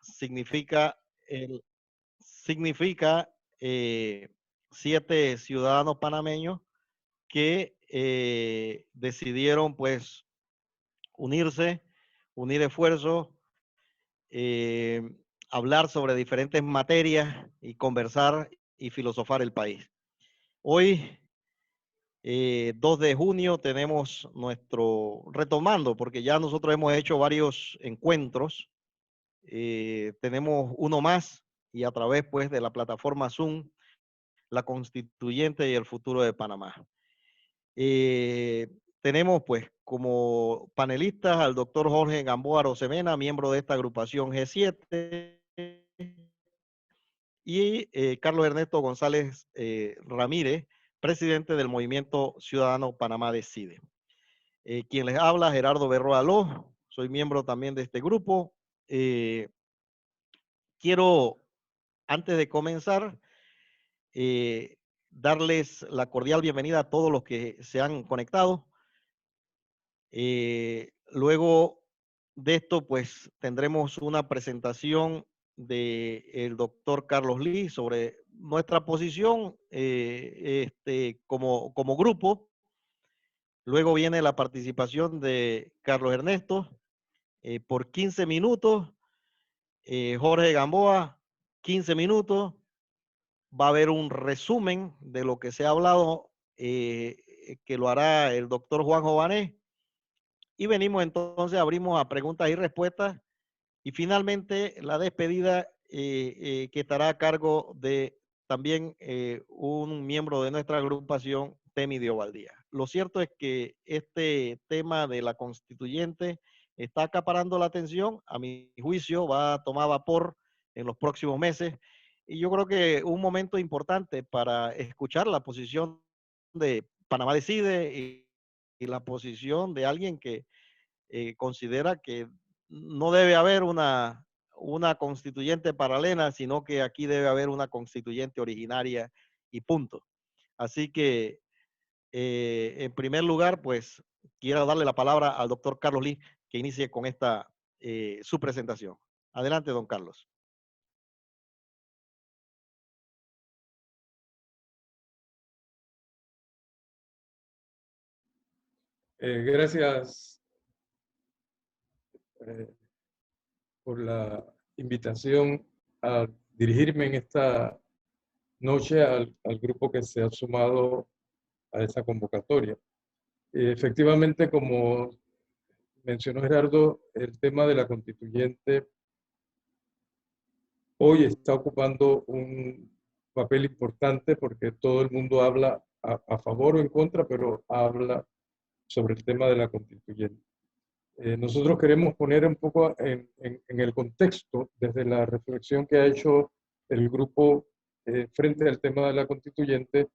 significa, significa 7 ciudadanos panameños que decidieron pues unir esfuerzos, eh, hablar sobre diferentes materias y conversar y filosofar el país. Hoy, 2 de junio, tenemos retomando, porque ya nosotros hemos hecho varios encuentros, tenemos uno más y a través pues de la plataforma Zoom, la constituyente y el futuro de Panamá. Tenemos pues como panelistas al doctor Jorge Gamboa Arosemena, miembro de esta agrupación G7, y Carlos Ernesto González Ramírez, presidente del Movimiento Ciudadano Panamá Decide. Quien les habla, Gerardo Berroa Aló, soy miembro también de este grupo. Quiero, antes de comenzar, darles la cordial bienvenida a todos los que se han conectado. Luego de esto, pues tendremos una presentación del doctor Carlos Lee sobre nuestra posición como grupo. Luego viene la participación de Carlos Ernesto por 15 minutos. Jorge Gamboa, 15 minutos. Va a haber un resumen de lo que se ha hablado, que lo hará el doctor Juan Jované. Y venimos entonces, abrimos a preguntas y respuestas. Y finalmente la despedida que estará a cargo de también un miembro de nuestra agrupación, Temidio Valdía. Lo cierto es que este tema de la constituyente está acaparando la atención. A mi juicio va a tomar vapor en los próximos meses. Y yo creo que un momento importante para escuchar la posición de Panamá Decide y la posición de alguien que considera que no debe haber una constituyente paralela, sino que aquí debe haber una constituyente originaria y punto. Así que, en primer lugar, pues quiero darle la palabra al doctor Carlos Lee, que inicie con su presentación. Adelante, don Carlos. Gracias por la invitación a dirigirme en esta noche al grupo que se ha sumado a esa convocatoria. Efectivamente, como mencionó Gerardo, el tema de la constituyente hoy está ocupando un papel importante porque todo el mundo habla a favor o en contra, pero habla sobre el tema de la constituyente. Nosotros queremos poner un poco en el contexto, desde la reflexión que ha hecho el grupo frente al tema de la constituyente,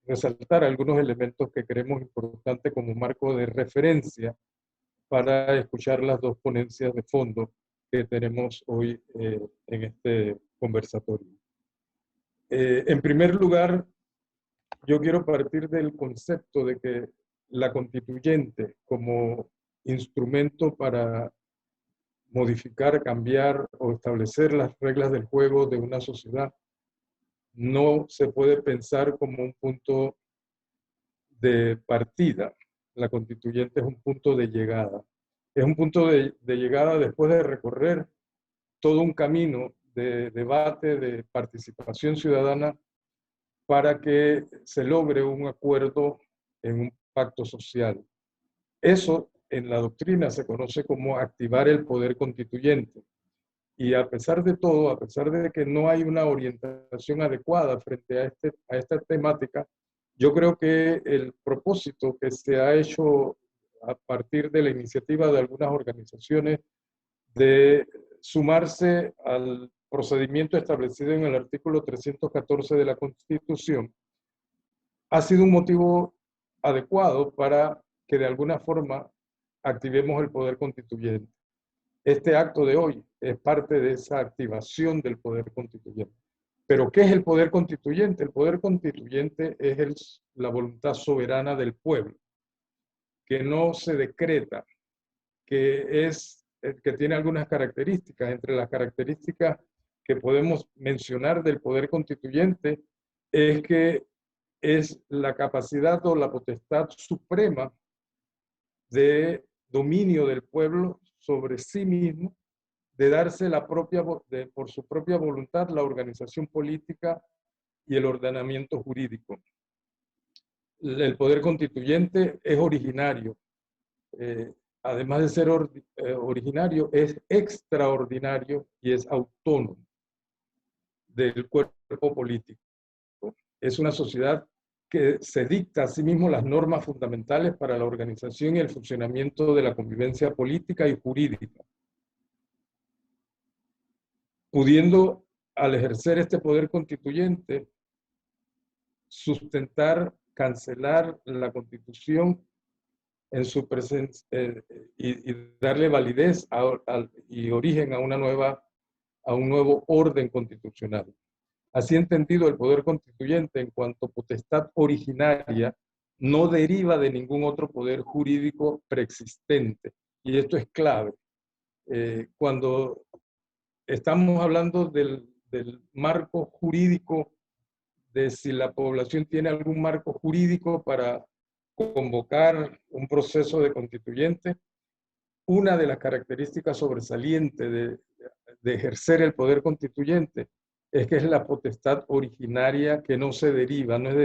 resaltar algunos elementos que creemos importantes como marco de referencia para escuchar las dos ponencias de fondo que tenemos hoy en este conversatorio. En primer lugar, yo quiero partir del concepto de que la constituyente como instrumento para modificar, cambiar o establecer las reglas del juego de una sociedad no se puede pensar como un punto de partida. La constituyente es un punto de llegada. Es un punto de llegada después de recorrer todo un camino de debate, de participación ciudadana, para que se logre un acuerdo en un pacto social. Eso en la doctrina se conoce como activar el poder constituyente. Y a pesar de todo, a pesar de que no hay una orientación adecuada frente a esta temática, yo creo que el propósito que se ha hecho a partir de la iniciativa de algunas organizaciones de sumarse al procedimiento establecido en el artículo 314 de la Constitución ha sido un motivo adecuado para que de alguna forma activemos el poder constituyente. Este acto de hoy es parte de esa activación del poder constituyente. ¿Pero qué es el poder constituyente? El poder constituyente es la voluntad soberana del pueblo, que no se decreta, que es que tiene algunas características. Entre las características que podemos mencionar del poder constituyente es que es la capacidad o la potestad suprema de dominio del pueblo sobre sí mismo, de darse por su propia voluntad la organización política y el ordenamiento jurídico. El poder constituyente es originario. Además de ser originario, es extraordinario y es autónomo del cuerpo político. Es una sociedad que se dicta a sí mismo las normas fundamentales para la organización y el funcionamiento de la convivencia política y jurídica, pudiendo, al ejercer este poder constituyente, sustentar, cancelar la Constitución en su presencia y darle validez y origen a un nuevo orden constitucional. Así entendido, el poder constituyente en cuanto potestad originaria no deriva de ningún otro poder jurídico preexistente. Y esto es clave. Cuando estamos hablando del marco jurídico, de si la población tiene algún marco jurídico para convocar un proceso de constituyente, una de las características sobresalientes de ejercer el poder constituyente es que es la potestad originaria que no se deriva, no es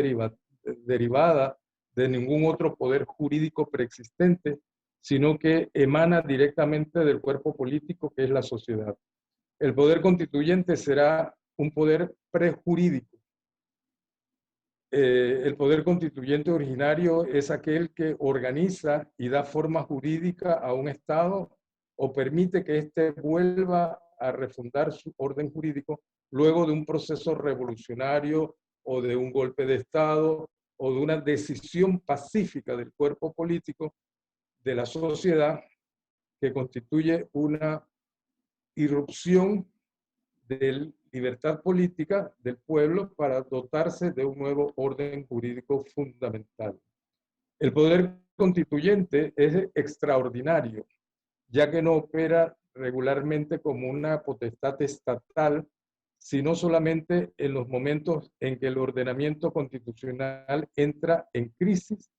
derivada de ningún otro poder jurídico preexistente, sino que emana directamente del cuerpo político que es la sociedad. El poder constituyente será un poder prejurídico. El poder constituyente originario es aquel que organiza y da forma jurídica a un Estado o permite que éste vuelva a refundar su orden jurídico luego de un proceso revolucionario o de un golpe de Estado o de una decisión pacífica del cuerpo político de la sociedad que constituye una irrupción de libertad política del pueblo para dotarse de un nuevo orden jurídico fundamental. El poder constituyente es extraordinario, ya que no opera regularmente como una potestad estatal, sino solamente en los momentos en que el ordenamiento constitucional entra en crisis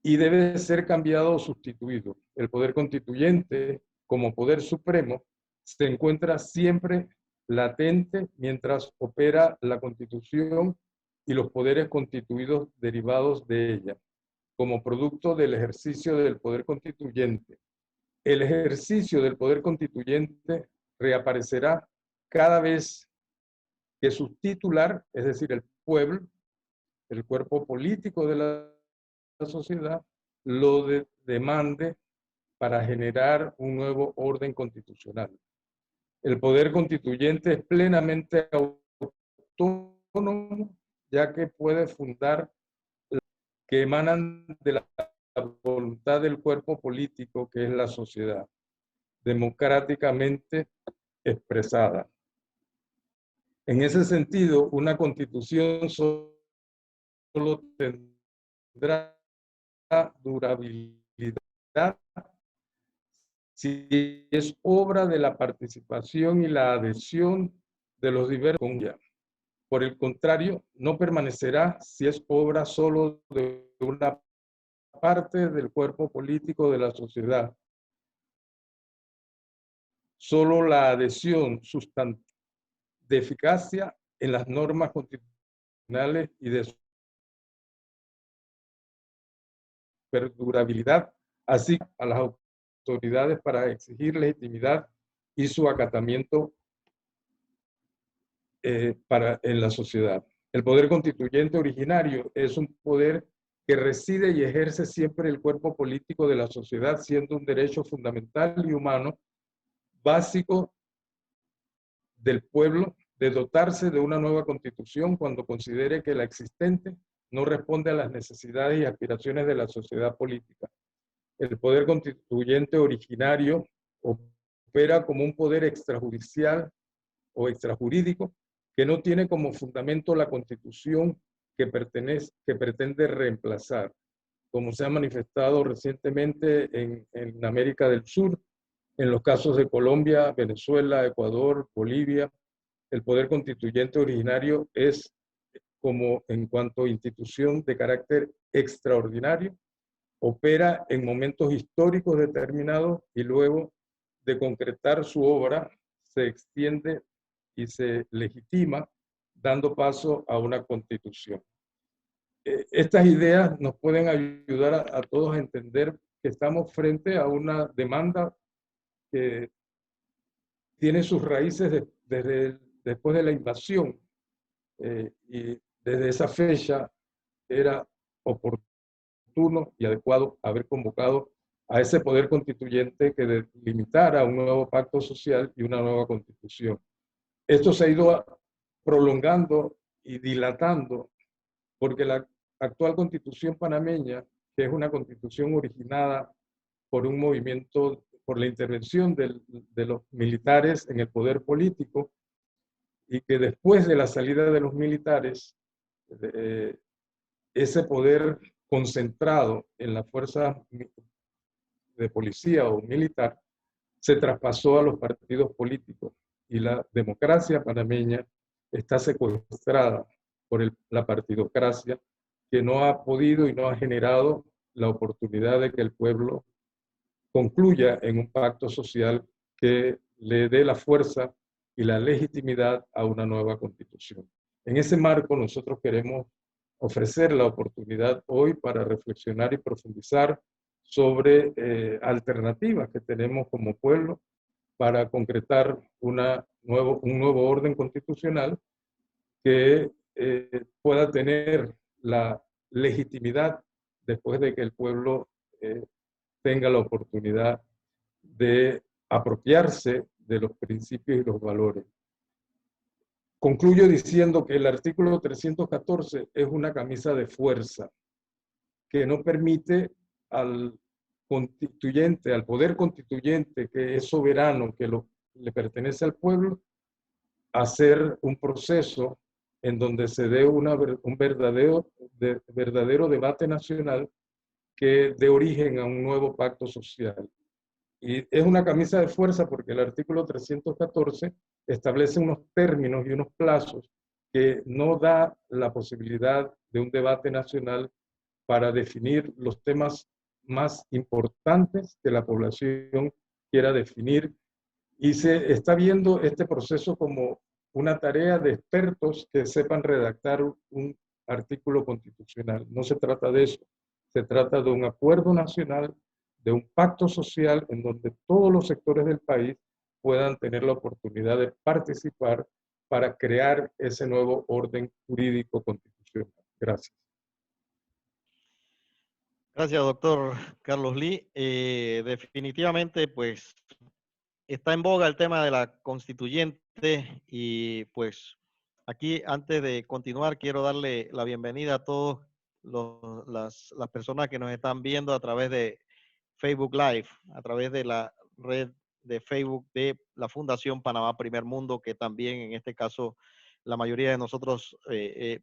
y debe ser cambiado o sustituido. El poder constituyente, como poder supremo, se encuentra siempre latente mientras opera la Constitución y los poderes constituidos derivados de ella, como producto del ejercicio del poder constituyente. El ejercicio del poder constituyente reaparecerá cada vez que su titular, es decir, el pueblo, el cuerpo político de la sociedad, lo demande para generar un nuevo orden constitucional. El poder constituyente es plenamente autónomo, ya que puede fundar que emanan de la voluntad del cuerpo político, que es la sociedad, democráticamente expresada. En ese sentido, una constitución solo tendrá durabilidad si es obra de la participación y la adhesión de los diversos. Por el contrario, no permanecerá si es obra solo de una parte del cuerpo político de la sociedad. Solo la adhesión sustantiva de eficacia en las normas constitucionales y de su perdurabilidad, así a las autoridades para exigir legitimidad y su acatamiento en la sociedad. El poder constituyente originario es un poder que reside y ejerce siempre el cuerpo político de la sociedad, siendo un derecho fundamental y humano básico del pueblo de dotarse de una nueva constitución cuando considere que la existente no responde a las necesidades y aspiraciones de la sociedad política. El poder constituyente originario opera como un poder extrajudicial o extrajurídico que no tiene como fundamento la Constitución que pretende reemplazar, como se ha manifestado recientemente en América del Sur, En los casos de Colombia, Venezuela, Ecuador, Bolivia, el poder constituyente originario es, como en cuanto a institución de carácter extraordinario, opera en momentos históricos determinados y luego de concretar su obra se extiende y se legitima dando paso a una constitución. Estas ideas nos pueden ayudar a todos a entender que estamos frente a una demanda que tiene sus raíces después de la invasión, y desde esa fecha era oportuno y adecuado haber convocado a ese poder constituyente que delimitara un nuevo pacto social y una nueva constitución. Esto se ha ido prolongando y dilatando porque la actual constitución panameña, que es una constitución originada por un movimiento, por la intervención de los militares en el poder político, y que después de la salida de los militares, ese poder concentrado en la fuerza de policía o militar se traspasó a los partidos políticos y la democracia panameña está secuestrada por la partidocracia, que no ha podido y no ha generado la oportunidad de que el pueblo concluya en un pacto social que le dé la fuerza y la legitimidad a una nueva constitución. En ese marco nosotros queremos ofrecer la oportunidad hoy para reflexionar y profundizar sobre alternativas que tenemos como pueblo para concretar un nuevo orden constitucional que pueda tener la legitimidad después de que el pueblo tenga la oportunidad de apropiarse de los principios y los valores. Concluyo diciendo que el artículo 314 es una camisa de fuerza que no permite al constituyente, al poder constituyente que es soberano, que le pertenece al pueblo, hacer un proceso en donde se dé un verdadero debate nacional que dé origen a un nuevo pacto social. Y es una camisa de fuerza porque el artículo 314 establece unos términos y unos plazos que no da la posibilidad de un debate nacional para definir los temas más importantes que la población quiera definir. Y se está viendo este proceso como una tarea de expertos que sepan redactar un artículo constitucional. No se trata de eso. Se trata de un acuerdo nacional, de un pacto social en donde todos los sectores del país puedan tener la oportunidad de participar para crear ese nuevo orden jurídico constitucional. Gracias. Gracias, doctor Carlos Lee. Definitivamente, pues, está en boga el tema de la constituyente y pues aquí antes de continuar quiero darle la bienvenida a todas las personas que nos están viendo a través de Facebook Live, a través de la red de Facebook de la Fundación Panamá Primer Mundo, que también en este caso la mayoría de nosotros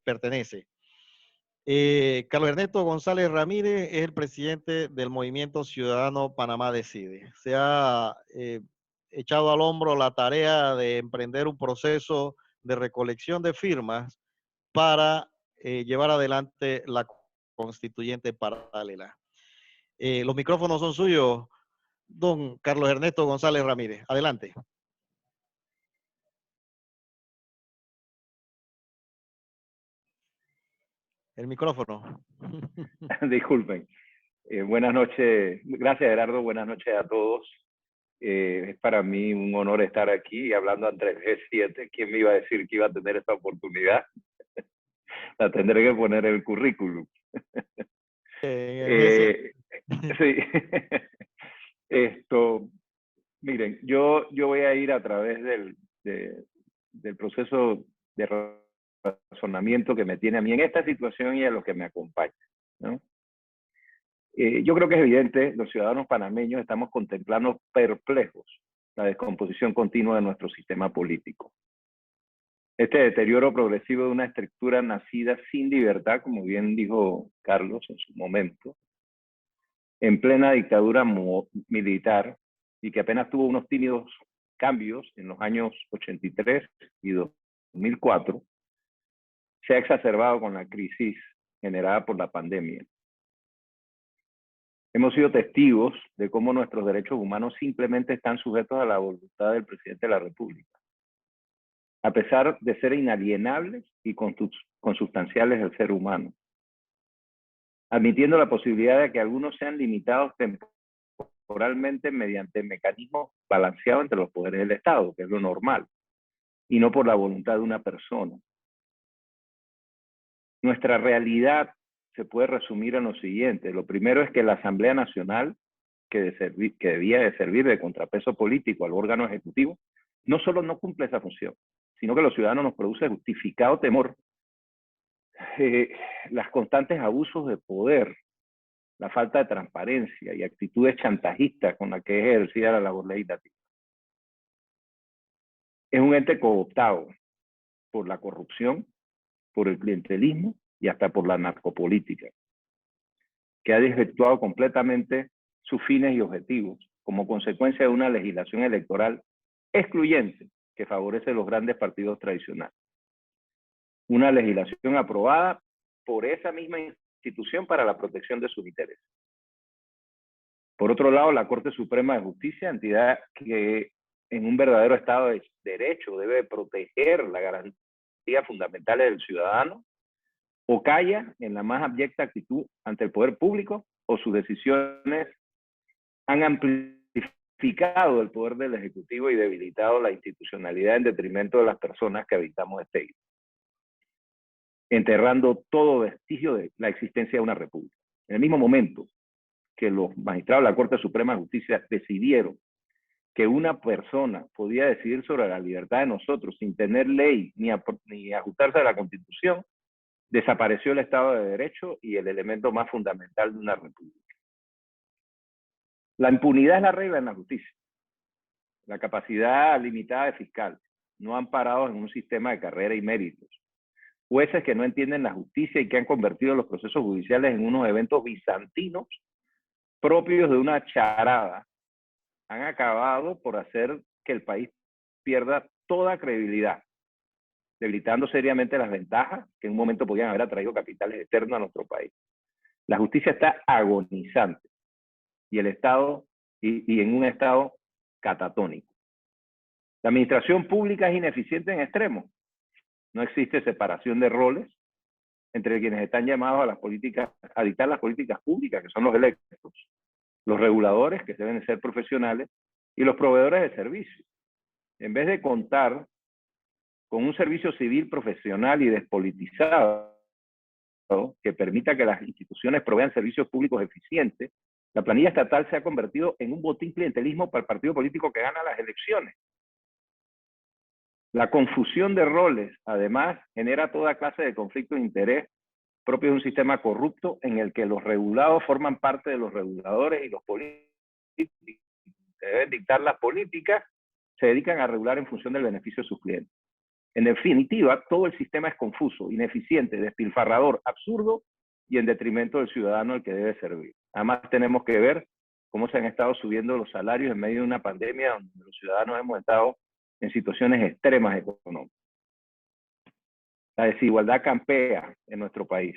pertenece. Carlos Ernesto González Ramírez es el presidente del Movimiento Ciudadano Panamá Decide. Se ha echado al hombro la tarea de emprender un proceso de recolección de firmas para llevar adelante la constituyente paralela. Los micrófonos son suyos, don Carlos Ernesto González Ramírez. Adelante. El micrófono. Disculpen. Buenas noches. Gracias, Gerardo. Buenas noches a todos. Es para mí un honor estar aquí hablando ante el G7. ¿Quién me iba a decir que iba a tener esta oportunidad? La tendré que poner en el currículum. Sí. Miren, yo voy a ir a través del proceso de razonamiento que me tiene a mí en esta situación y a los que me acompañan, ¿no? Yo creo que es evidente, los ciudadanos panameños estamos contemplando perplejos la descomposición continua de nuestro sistema político. Este deterioro progresivo de una estructura nacida sin libertad, como bien dijo Carlos en su momento, en plena dictadura militar, y que apenas tuvo unos tímidos cambios en los años 83 y 2004, se ha exacerbado con la crisis generada por la pandemia. Hemos sido testigos de cómo nuestros derechos humanos simplemente están sujetos a la voluntad del presidente de la República, a pesar de ser inalienables y consustanciales del ser humano, admitiendo la posibilidad de que algunos sean limitados temporalmente mediante mecanismos balanceados entre los poderes del Estado, que es lo normal, y no por la voluntad de una persona. Nuestra realidad se puede resumir en lo siguiente. Lo primero es que la Asamblea Nacional, que debía de servir de contrapeso político al órgano ejecutivo, no solo no cumple esa función, sino que los ciudadanos nos produce justificado temor. Los constantes abusos de poder, la falta de transparencia y actitudes chantajistas con las que es ejercida la labor legislativa. Es un ente cooptado por la corrupción, por el clientelismo y hasta por la narcopolítica, que ha desvirtuado completamente sus fines y objetivos como consecuencia de una legislación electoral excluyente que favorece a los grandes partidos tradicionales. Una legislación aprobada por esa misma institución para la protección de sus intereses. Por otro lado, la Corte Suprema de Justicia, entidad que en un verdadero Estado de Derecho debe proteger las garantías fundamentales del ciudadano, o calla en la más abyecta actitud ante el poder público, o sus decisiones han amplificado el poder del Ejecutivo y debilitado la institucionalidad en detrimento de las personas que habitamos este isla, enterrando todo vestigio de la existencia de una república. En el mismo momento que los magistrados de la Corte Suprema de Justicia decidieron que una persona podía decidir sobre la libertad de nosotros sin tener ley ni ajustarse a la Constitución, desapareció el Estado de Derecho y el elemento más fundamental de una república. La impunidad es la regla en la justicia. La capacidad limitada de fiscales, no amparados en un sistema de carrera y méritos. Jueces que no entienden la justicia y que han convertido los procesos judiciales en unos eventos bizantinos propios de una charada, han acabado por hacer que el país pierda toda credibilidad, debilitando seriamente las ventajas que en un momento podían haber atraído capitales externos a nuestro país. La justicia está agonizante y el Estado, y en un estado catatónico. La administración pública es ineficiente en extremo. No existe separación de roles entre quienes están llamados a las políticas, a dictar las políticas públicas, que son los electos, los reguladores, que deben ser profesionales, y los proveedores de servicios. En vez de contar con un servicio civil profesional y despolitizado que permita que las instituciones provean servicios públicos eficientes, la planilla estatal se ha convertido en un botín clientelismo para el partido político que gana las elecciones. La confusión de roles, además, genera toda clase de conflictos de interés propio de un sistema corrupto en el que los regulados forman parte de los reguladores y los políticos que deben dictar las políticas se dedican a regular en función del beneficio de sus clientes. En definitiva, todo el sistema es confuso, ineficiente, despilfarrador, absurdo y en detrimento del ciudadano al que debe servir. Además, tenemos que ver cómo se han estado subiendo los salarios en medio de una pandemia donde los ciudadanos hemos estado en situaciones extremas económicas. La desigualdad campea en nuestro país,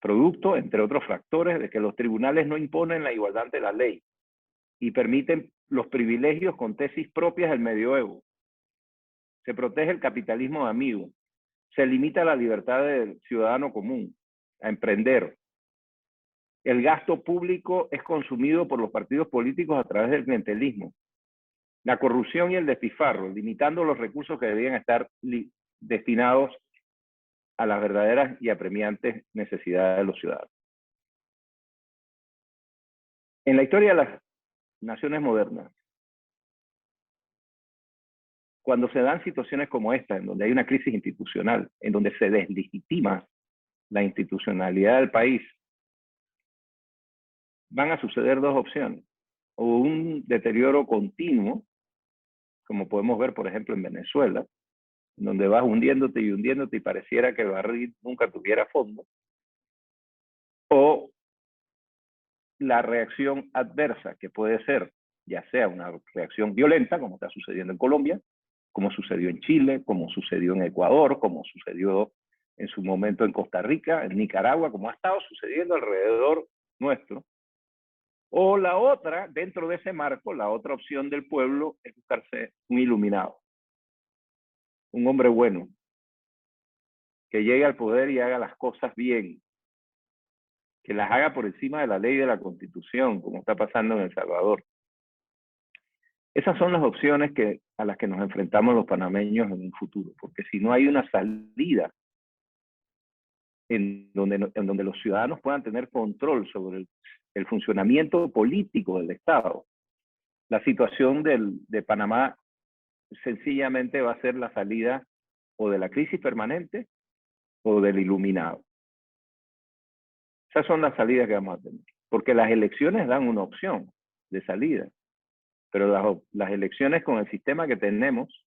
producto, entre otros factores, de que los tribunales no imponen la igualdad ante la ley y permiten los privilegios con tesis propias del medioevo. Se protege el capitalismo de amigo, se limita la libertad del ciudadano común a emprender. El gasto público es consumido por los partidos políticos a través del clientelismo. La corrupción y el despilfarro, limitando los recursos que debían estar destinados a las verdaderas y apremiantes necesidades de los ciudadanos. En la historia de las naciones modernas, cuando se dan situaciones como esta, en donde hay una crisis institucional, en donde se deslegitima la institucionalidad del país, van a suceder dos opciones. O un deterioro continuo, como podemos ver, por ejemplo, en Venezuela, donde vas hundiéndote y pareciera que el barril nunca tuviera fondo, o la reacción adversa, que puede ser ya sea una reacción violenta, como está sucediendo en Colombia, como sucedió en Chile, como sucedió en Ecuador, como sucedió en su momento en Costa Rica, en Nicaragua, como ha estado sucediendo alrededor nuestro. O la otra, dentro de ese marco, la otra opción del pueblo es buscarse un iluminado, un hombre bueno, que llegue al poder y haga las cosas bien, que las haga por encima de la ley y de la Constitución, como está pasando en El Salvador. Esas son las opciones a las que nos enfrentamos los panameños en un futuro, porque si no hay una salida en donde los ciudadanos puedan tener control sobre el funcionamiento político del Estado, la situación de Panamá sencillamente va a ser la salida o de la crisis permanente o del iluminado. Esas son las salidas que vamos a tener, porque las elecciones dan una opción de salida, pero las elecciones con el sistema que tenemos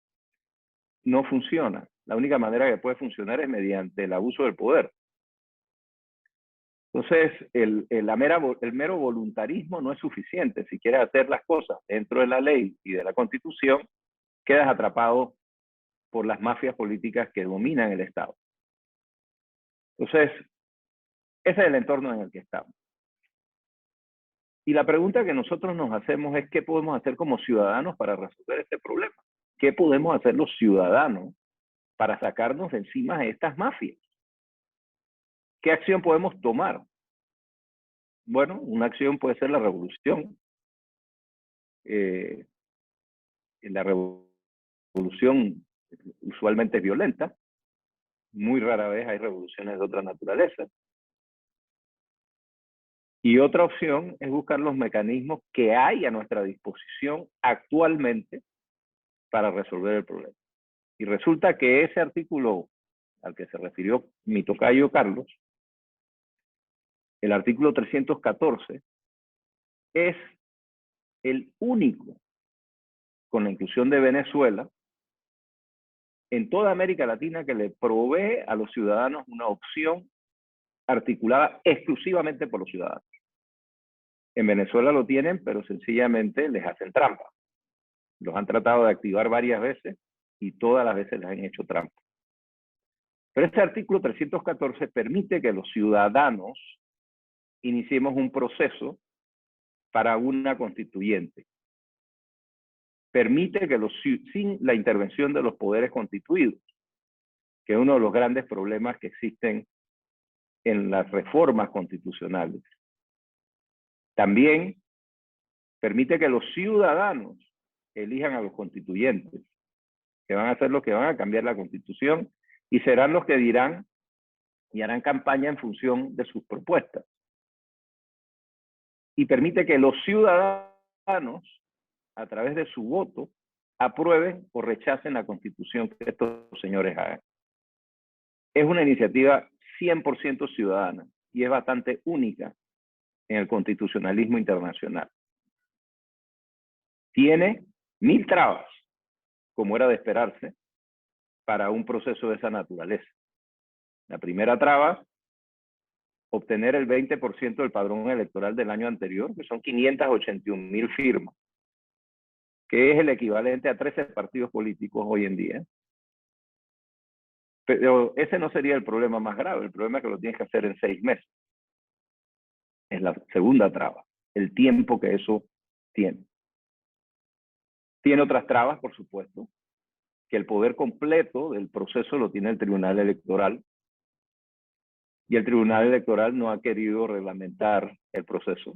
no funcionan. La única manera que puede funcionar es mediante el abuso del poder. Entonces, el mero voluntarismo no es suficiente. Si quieres hacer las cosas dentro de la ley y de la Constitución, quedas atrapado por las mafias políticas que dominan el Estado. Entonces, ese es el entorno en el que estamos. Y la pregunta que nosotros nos hacemos es, ¿qué podemos hacer como ciudadanos para resolver este problema? ¿Qué podemos hacer los ciudadanos para sacarnos de encima de estas mafias? ¿Qué acción podemos tomar? Bueno, una acción puede ser la revolución. La revolución usualmente es violenta. Muy rara vez hay revoluciones de otra naturaleza. Y otra opción es buscar los mecanismos que hay a nuestra disposición actualmente para resolver el problema. Y resulta que ese artículo al que se refirió mi tocayo Carlos, el artículo 314, es el único, con la inclusión de Venezuela, en toda América Latina que le provee a los ciudadanos una opción articulada exclusivamente por los ciudadanos. En Venezuela lo tienen, pero sencillamente les hacen trampa. Los han tratado de activar varias veces y todas las veces les han hecho trampa. Pero este artículo 314 permite que los ciudadanos iniciemos un proceso para una constituyente. Permite que sin la intervención de los poderes constituidos, que es uno de los grandes problemas que existen en las reformas constitucionales. También permite que los ciudadanos elijan a los constituyentes, que van a ser los que van a cambiar la Constitución y serán los que dirán y harán campaña en función de sus propuestas. Y permite que los ciudadanos, a través de su voto, aprueben o rechacen la Constitución que estos señores hagan. Es una iniciativa 100% ciudadana y es bastante única en el constitucionalismo internacional. Tiene 1000 trabas, como era de esperarse, para un proceso de esa naturaleza. La primera traba, obtener el 20% del padrón electoral del año anterior, que son 581,000 firmas, que es el equivalente a 13 partidos políticos hoy en día. Pero ese no sería el problema más grave. El problema es que lo tienes que hacer en 6 meses. Es la segunda traba, el tiempo que eso tiene. Tiene otras trabas, por supuesto, que el poder completo del proceso lo tiene el Tribunal Electoral, y el Tribunal Electoral no ha querido reglamentar el proceso,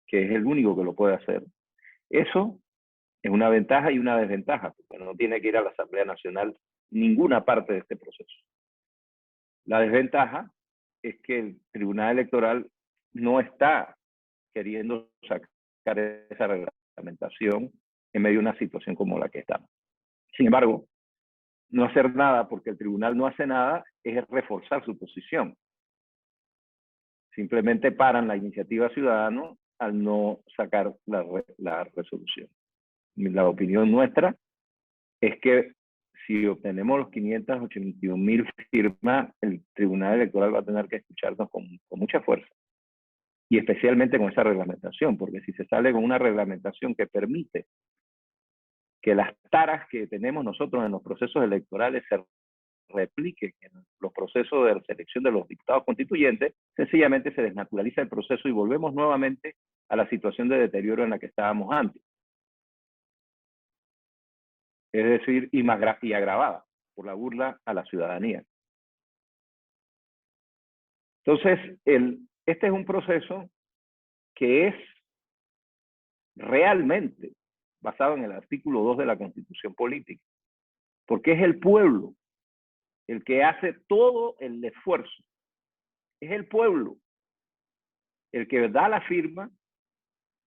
que es el único que lo puede hacer. Eso es una ventaja y una desventaja, porque no tiene que ir a la Asamblea Nacional ninguna parte de este proceso. La desventaja es que el Tribunal Electoral no está queriendo sacar esa reglamentación en medio de una situación como la que estamos. Sin embargo, no hacer nada porque el tribunal no hace nada es reforzar su posición. Simplemente paran la iniciativa ciudadana al no sacar la resolución. La opinión nuestra es que si obtenemos los 581,000 firmas, el Tribunal Electoral va a tener que escucharnos con mucha fuerza. Y especialmente con esa reglamentación, porque si se sale con una reglamentación que permite que las taras que tenemos nosotros en los procesos electorales se repliquen en los procesos de selección de los diputados constituyentes, sencillamente se desnaturaliza el proceso y volvemos nuevamente a la situación de deterioro en la que estábamos antes. Es decir, y agravada por la burla a la ciudadanía. Entonces, este es un proceso que es realmente basado en el artículo 2 de la Constitución Política, porque es el pueblo el que hace todo el esfuerzo. Es el pueblo el que da la firma,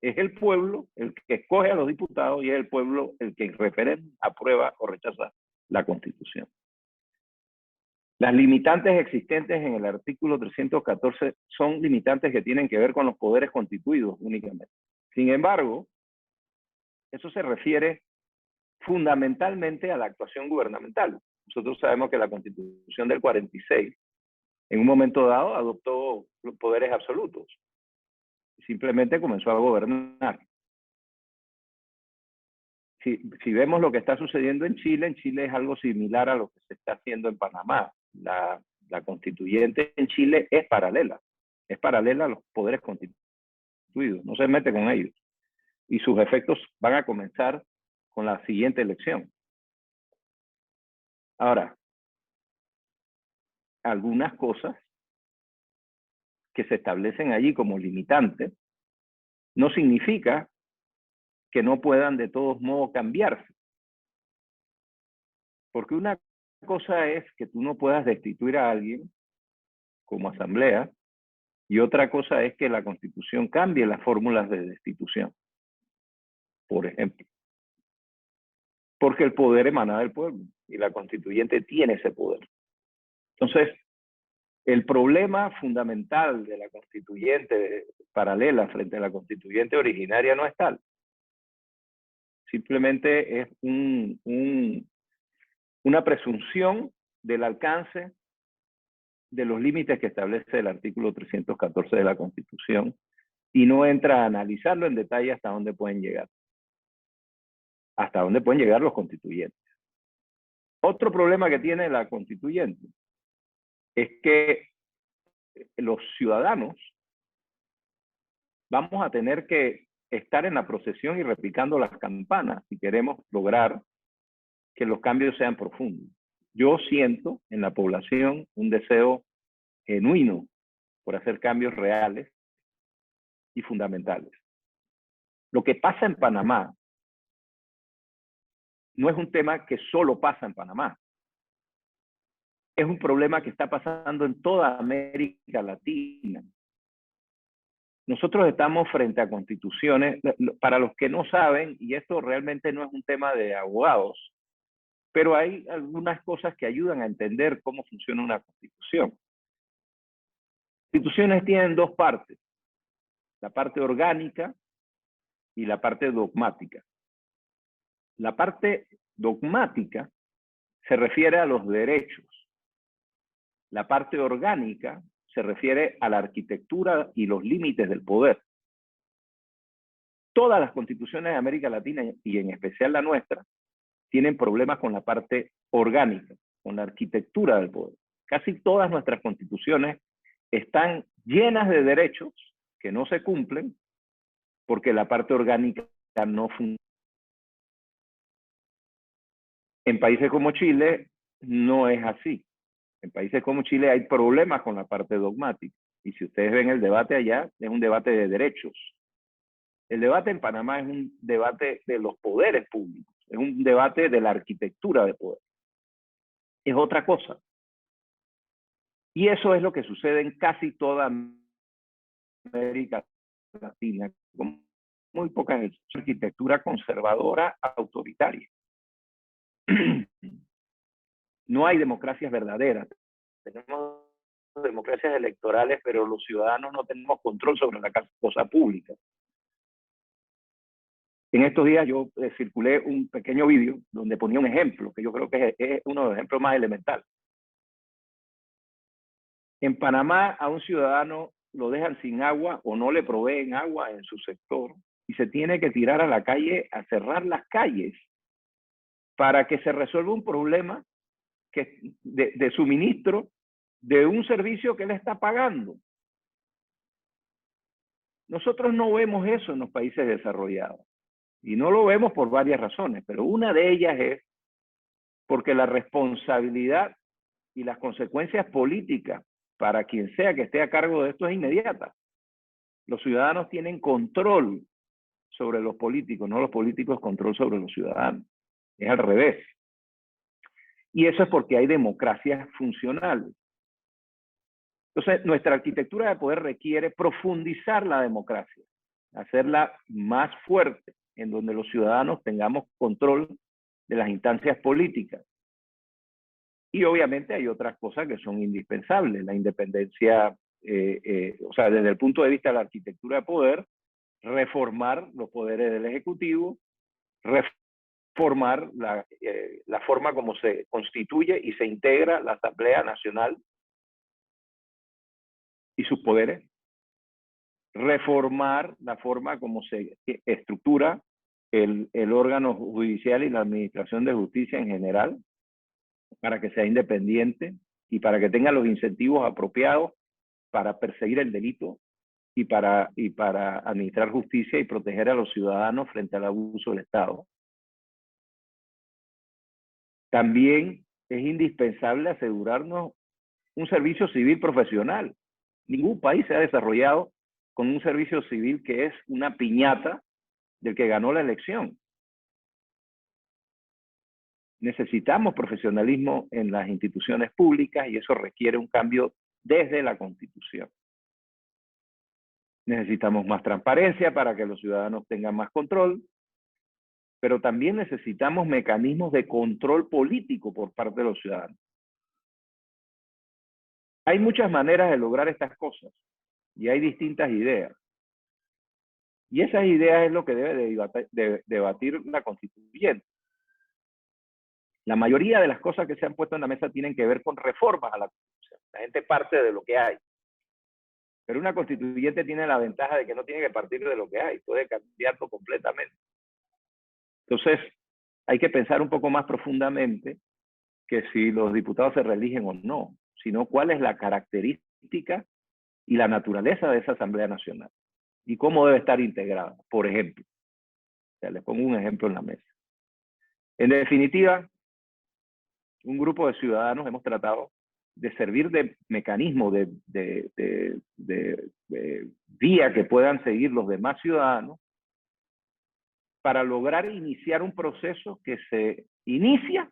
es el pueblo el que escoge a los diputados y es el pueblo el que en referéndum aprueba o rechaza la Constitución. Las limitantes existentes en el artículo 314 son limitantes que tienen que ver con los poderes constituidos únicamente. Sin embargo, eso se refiere fundamentalmente a la actuación gubernamental. Nosotros sabemos que la Constitución del 46, en un momento dado, adoptó los poderes absolutos. Simplemente comenzó a gobernar. Si vemos lo que está sucediendo en Chile es algo similar a lo que se está haciendo en Panamá. La constituyente en Chile es paralela a los poderes constituidos, no se mete con ellos. Y sus efectos van a comenzar con la siguiente elección. Ahora, algunas cosas que se establecen allí como limitantes no significa que no puedan de todos modos cambiarse. Porque una cosa es que tú no puedas destituir a alguien como asamblea y otra cosa es que la Constitución cambie las fórmulas de destitución, por ejemplo. Porque el poder emana del pueblo y la constituyente tiene ese poder. Entonces, el problema fundamental de la constituyente paralela frente a la constituyente originaria no es tal. Simplemente es una presunción del alcance de los límites que establece el artículo 314 de la Constitución y no entra a analizarlo en detalle hasta dónde pueden llegar. Hasta dónde pueden llegar los constituyentes. Otro problema que tiene la constituyente es que los ciudadanos vamos a tener que estar en la procesión y replicando las campanas si queremos lograr que los cambios sean profundos. Yo siento en la población un deseo genuino por hacer cambios reales y fundamentales. Lo que pasa en Panamá no es un tema que solo pasa en Panamá. Es un problema que está pasando en toda América Latina. Nosotros estamos frente a constituciones, para los que no saben, y esto realmente no es un tema de abogados, pero hay algunas cosas que ayudan a entender cómo funciona una constitución. Constituciones tienen dos partes, la parte orgánica y la parte dogmática. La parte dogmática se refiere a los derechos. La parte orgánica se refiere a la arquitectura y los límites del poder. Todas las constituciones de América Latina, y en especial la nuestra, tienen problemas con la parte orgánica, con la arquitectura del poder. Casi todas nuestras constituciones están llenas de derechos que no se cumplen porque la parte orgánica no funciona. En países como Chile no es así. En países como Chile hay problemas con la parte dogmática. Y si ustedes ven el debate allá, es un debate de derechos. El debate en Panamá es un debate de los poderes públicos. Es un debate de la arquitectura de poder. Es otra cosa. Y eso es lo que sucede en casi toda América Latina, con muy pocas arquitectura conservadora, autoritaria. No hay democracias verdaderas. Tenemos democracias electorales, pero los ciudadanos no tenemos control sobre la cosa pública. En estos días yo circulé un pequeño vídeo donde ponía un ejemplo, que yo creo que es uno de los ejemplos más elementales. En Panamá a un ciudadano lo dejan sin agua o no le proveen agua en su sector y se tiene que tirar a la calle a cerrar las calles para que se resuelva un problema de suministro de un servicio que él está pagando. Nosotros no vemos eso en los países desarrollados y no lo vemos por varias razones, pero una de ellas es porque la responsabilidad y las consecuencias políticas para quien sea que esté a cargo de esto es inmediata. Los ciudadanos tienen control sobre los políticos, no los políticos control sobre los ciudadanos. Es al revés. Y eso es porque hay democracias funcionales. Entonces, nuestra arquitectura de poder requiere profundizar la democracia, hacerla más fuerte, en donde los ciudadanos tengamos control de las instancias políticas. Y obviamente hay otras cosas que son indispensables. La independencia, o sea, desde el punto de vista de la arquitectura de poder, reformar los poderes del Ejecutivo, reformar la forma como se constituye y se integra la Asamblea Nacional y sus poderes, reformar la forma como se estructura el órgano judicial y la administración de justicia en general, para que sea independiente y para que tenga los incentivos apropiados para perseguir el delito y para administrar justicia y proteger a los ciudadanos frente al abuso del Estado. También es indispensable asegurarnos un servicio civil profesional. Ningún país se ha desarrollado con un servicio civil que es una piñata del que ganó la elección. Necesitamos profesionalismo en las instituciones públicas y eso requiere un cambio desde la Constitución. Necesitamos más transparencia para que los ciudadanos tengan más control, pero también necesitamos mecanismos de control político por parte de los ciudadanos. Hay muchas maneras de lograr estas cosas y hay distintas ideas. Y esas ideas es lo que debe de debatir la constituyente. La mayoría de las cosas que se han puesto en la mesa tienen que ver con reformas a la Constitución. La gente parte de lo que hay. Pero una constituyente tiene la ventaja de que no tiene que partir de lo que hay, puede cambiarlo completamente. Entonces, hay que pensar un poco más profundamente que si los diputados se reeligen o no, sino cuál es la característica y la naturaleza de esa Asamblea Nacional y cómo debe estar integrada, por ejemplo. O sea, les pongo un ejemplo en la mesa. En definitiva, un grupo de ciudadanos hemos tratado de servir de mecanismo, de vía que puedan seguir los demás ciudadanos para lograr iniciar un proceso que se inicia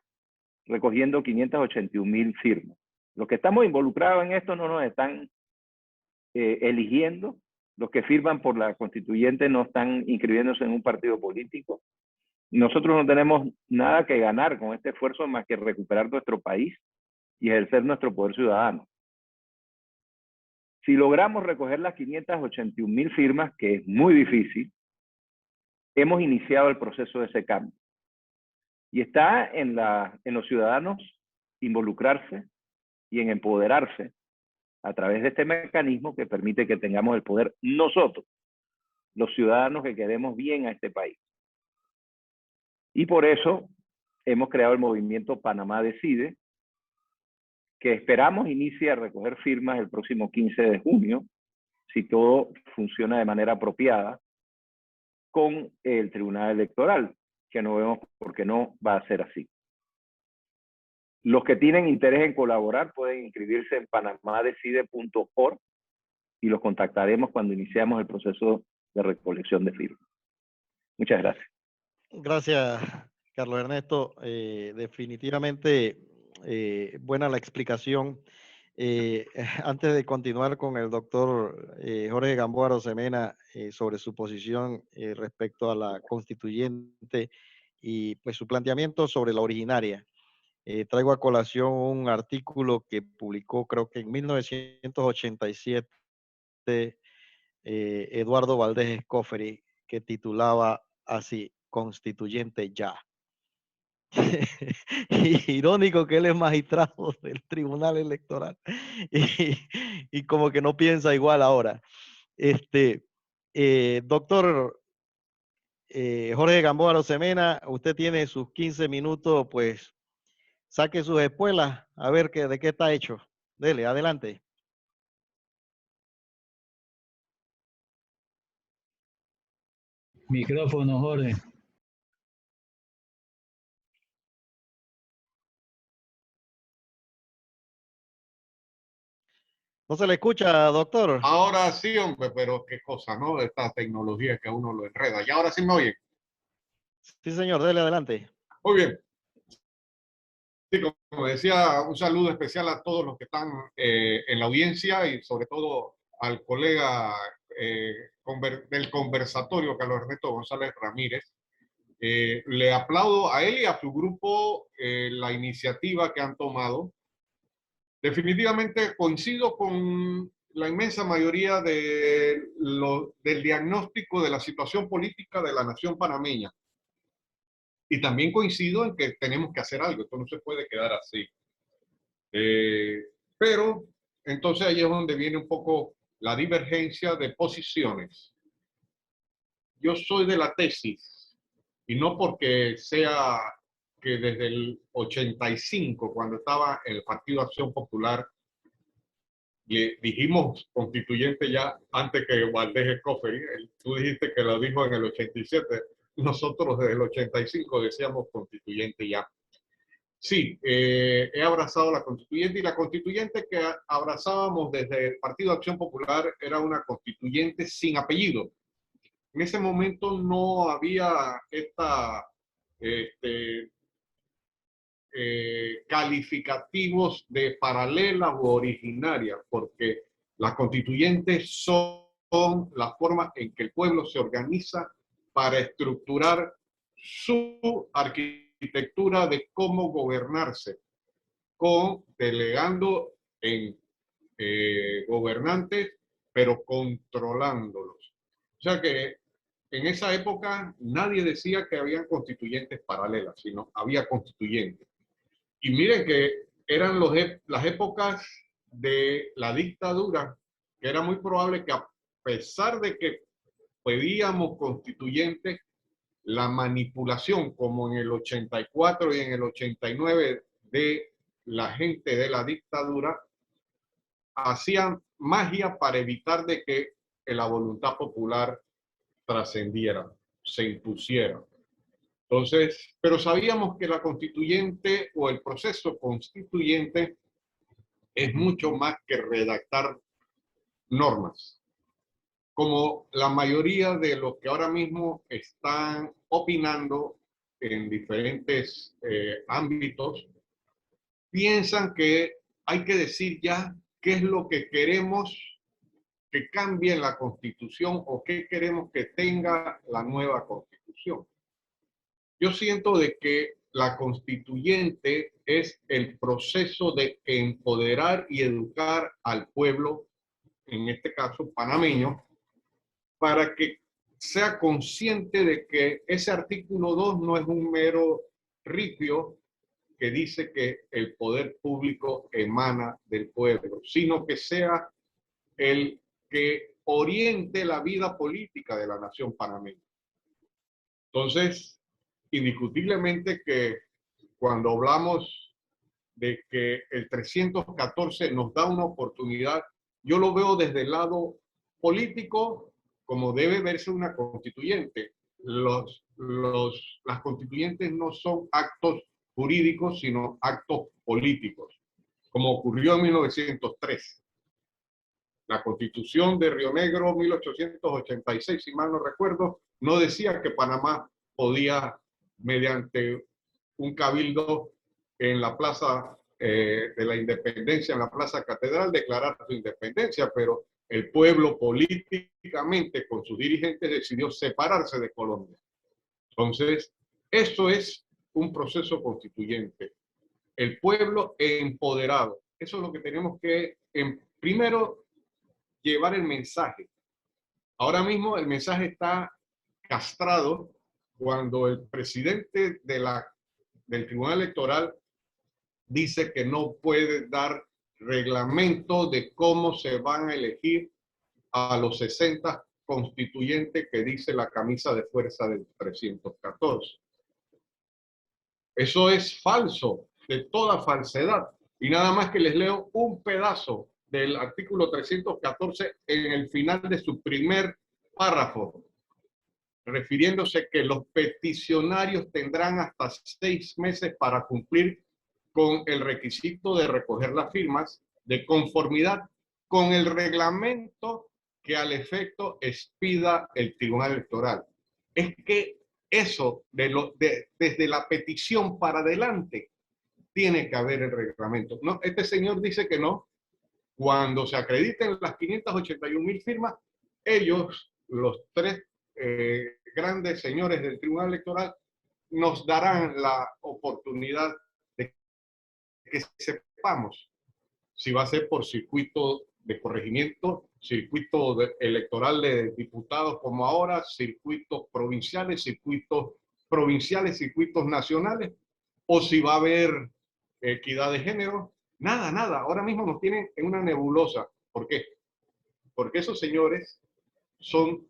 recogiendo 581,000 firmas. Los que estamos involucrados en esto no nos están eligiendo, los que firman por la constituyente no están inscribiéndose en un partido político. Nosotros no tenemos nada que ganar con este esfuerzo más que recuperar nuestro país y ejercer nuestro poder ciudadano. Si logramos recoger las 581,000 firmas, que es muy difícil, hemos iniciado el proceso de ese cambio. Y está en los ciudadanos involucrarse y en empoderarse a través de este mecanismo que permite que tengamos el poder nosotros, los ciudadanos que queremos bien a este país. Y por eso hemos creado el movimiento Panamá Decide, que esperamos inicie a recoger firmas el próximo 15 de junio, si todo funciona de manera apropiada, con el Tribunal Electoral, que no vemos por qué no va a ser así. Los que tienen interés en colaborar pueden inscribirse en panamadecide.org y los contactaremos cuando iniciamos el proceso de recolección de firmas. Muchas gracias. Gracias, Carlos Ernesto. Definitivamente buena la explicación. Antes de continuar con el doctor Jorge Gamboa Arosemena sobre su posición respecto a la constituyente y pues su planteamiento sobre la originaria, traigo a colación un artículo que publicó creo que en 1987 Eduardo Valdés Escoferi, que titulaba así: Constituyente ya. Irónico que él es magistrado del Tribunal Electoral y como que no piensa igual ahora. Doctor Jorge Gamboa Rosemena, usted tiene sus 15 minutos, pues saque sus espuelas a ver de qué está hecho. Dele, adelante. Micrófono, Jorge. ¿No se le escucha, doctor? Ahora sí, hombre, pero qué cosa, ¿no? Esta tecnología que a uno lo enreda. Y ahora sí me oyen. Sí, señor, dele adelante. Muy bien. Sí, como decía, un saludo especial a todos los que están en la audiencia y sobre todo al colega del conversatorio, Carlos Ernesto González Ramírez. Le aplaudo a él y a su grupo la iniciativa que han tomado. Definitivamente coincido con la inmensa mayoría del diagnóstico de la situación política de la nación panameña. Y también coincido en que tenemos que hacer algo, esto no se puede quedar así. Pero entonces ahí es donde viene un poco la divergencia de posiciones. Yo soy de la tesis, y no porque sea que desde el 85, cuando estaba en el Partido Acción Popular, le dijimos constituyente ya antes que Valdés Escoferi. Tú dijiste que lo dijo en el 87. Nosotros desde el 85 decíamos constituyente ya. Sí, he abrazado la constituyente y la constituyente que abrazábamos desde el Partido Acción Popular era una constituyente sin apellido. En ese momento no había calificativos de paralela u originaria, porque las constituyentes son la forma en que el pueblo se organiza para estructurar su arquitectura de cómo gobernarse, delegando en gobernantes, pero controlándolos. O sea que en esa época nadie decía que habían constituyentes paralelas, sino había constituyentes. Y miren que eran las épocas de la dictadura, que era muy probable que a pesar de que pedíamos constituyentes, la manipulación, como en el 84 y en el 89 de la gente de la dictadura, hacían magia para evitar de que la voluntad popular trascendiera, se impusiera. Entonces, pero sabíamos que la constituyente o el proceso constituyente es mucho más que redactar normas. Como la mayoría de los que ahora mismo están opinando en diferentes ámbitos, piensan que hay que decir ya qué es lo que queremos que cambie en la Constitución o qué queremos que tenga la nueva Constitución. Yo siento de que la constituyente es el proceso de empoderar y educar al pueblo, en este caso panameño, para que sea consciente de que ese artículo 2 no es un mero ripio que dice que el poder público emana del pueblo, sino que sea el que oriente la vida política de la nación panameña. Entonces, indiscutiblemente que cuando hablamos de que el 314 nos da una oportunidad, yo lo veo desde el lado político como debe verse una constituyente. Las constituyentes no son actos jurídicos, sino actos políticos, como ocurrió en 1903. La Constitución de Río Negro, 1886, si mal no recuerdo, no decía que Panamá podía, mediante un cabildo en la Plaza de la Independencia, en la Plaza Catedral, declarar su independencia, pero el pueblo políticamente, con sus dirigentes, decidió separarse de Colombia. Entonces, eso es un proceso constituyente. El pueblo empoderado. Eso es lo que tenemos que, primero, llevar el mensaje. Ahora mismo el mensaje está castrado cuando el presidente de la del Tribunal Electoral dice que no puede dar reglamento de cómo se van a elegir a los 60 constituyentes que dice la camisa de fuerza del 314. Eso es falso, de toda falsedad. Y nada más que les leo un pedazo del artículo 314 en el final de su primer párrafo, refiriéndose que los peticionarios tendrán hasta 6 meses para cumplir con el requisito de recoger las firmas de conformidad con el reglamento que al efecto expida el Tribunal Electoral. Es que eso, desde la petición para adelante, tiene que haber el reglamento. No, este señor dice que no. Cuando se acrediten las 581.000 firmas, ellos, los tres grandes señores del Tribunal Electoral, nos darán la oportunidad de que sepamos si va a ser por circuito de corregimiento, circuito electoral de diputados como ahora, circuitos provinciales, circuitos nacionales, o si va a haber equidad de género. Nada, nada. Ahora mismo nos tienen en una nebulosa. ¿Por qué? Porque esos señores son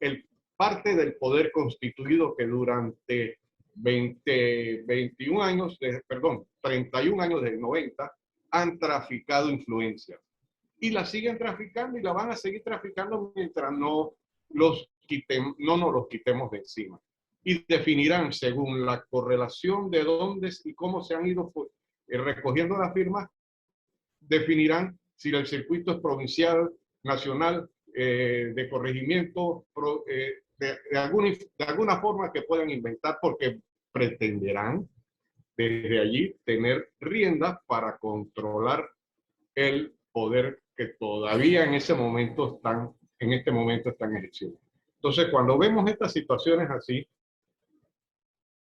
parte del poder constituido que durante 31 años del 90, han traficado influencia. Y la siguen traficando y la van a seguir traficando mientras no nos los quitemos de encima. Y definirán, según la correlación de dónde y cómo se han ido recogiendo las firmas, definirán si el circuito es provincial, nacional, de corregimiento, de alguna forma que puedan inventar, porque pretenderán desde allí tener riendas para controlar el poder que todavía en este momento están ejerciendo. Entonces, cuando vemos estas situaciones así,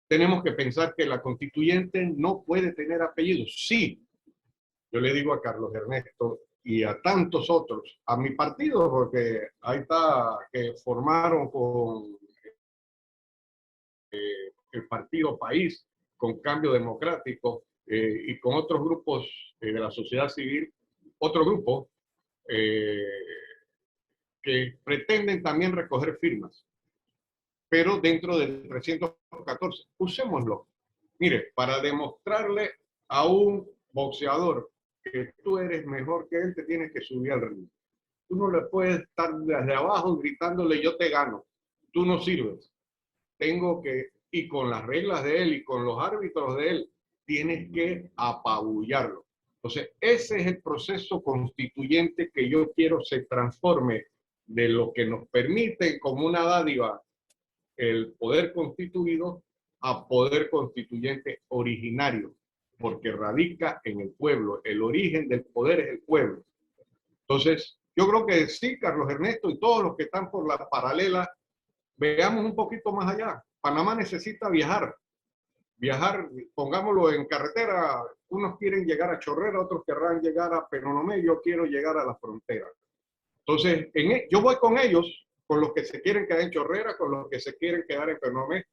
tenemos que pensar que la constituyente no puede tener apellidos. Sí, yo le digo a Carlos Ernesto y a tantos otros, a mi partido, porque ahí está, que formaron con el Partido País, con Cambio Democrático y con otros grupos de la sociedad civil, otro grupo que pretenden también recoger firmas, pero dentro del 314. Usémoslo. Mire, para demostrarle a un boxeador que tú eres mejor que él, te tienes que subir al ring. Tú no le puedes estar desde abajo gritándole yo te gano. Tú no sirves. Y con las reglas de él y con los árbitros de él, tienes que apabullarlo. Entonces, ese es el proceso constituyente que yo quiero se transforme de lo que nos permite como una dádiva el poder constituido a poder constituyente originario, porque radica en el pueblo. El origen del poder es el pueblo. Entonces, yo creo que sí, Carlos Ernesto y todos los que están por la paralela, veamos un poquito más allá. Panamá necesita viajar, pongámoslo en carretera. Unos quieren llegar a Chorrera, otros querrán llegar a Penonomé, yo quiero llegar a la frontera. Entonces, yo voy con ellos, con los que se quieren quedar en Chorrera, con los que se quieren quedar en Penonomé,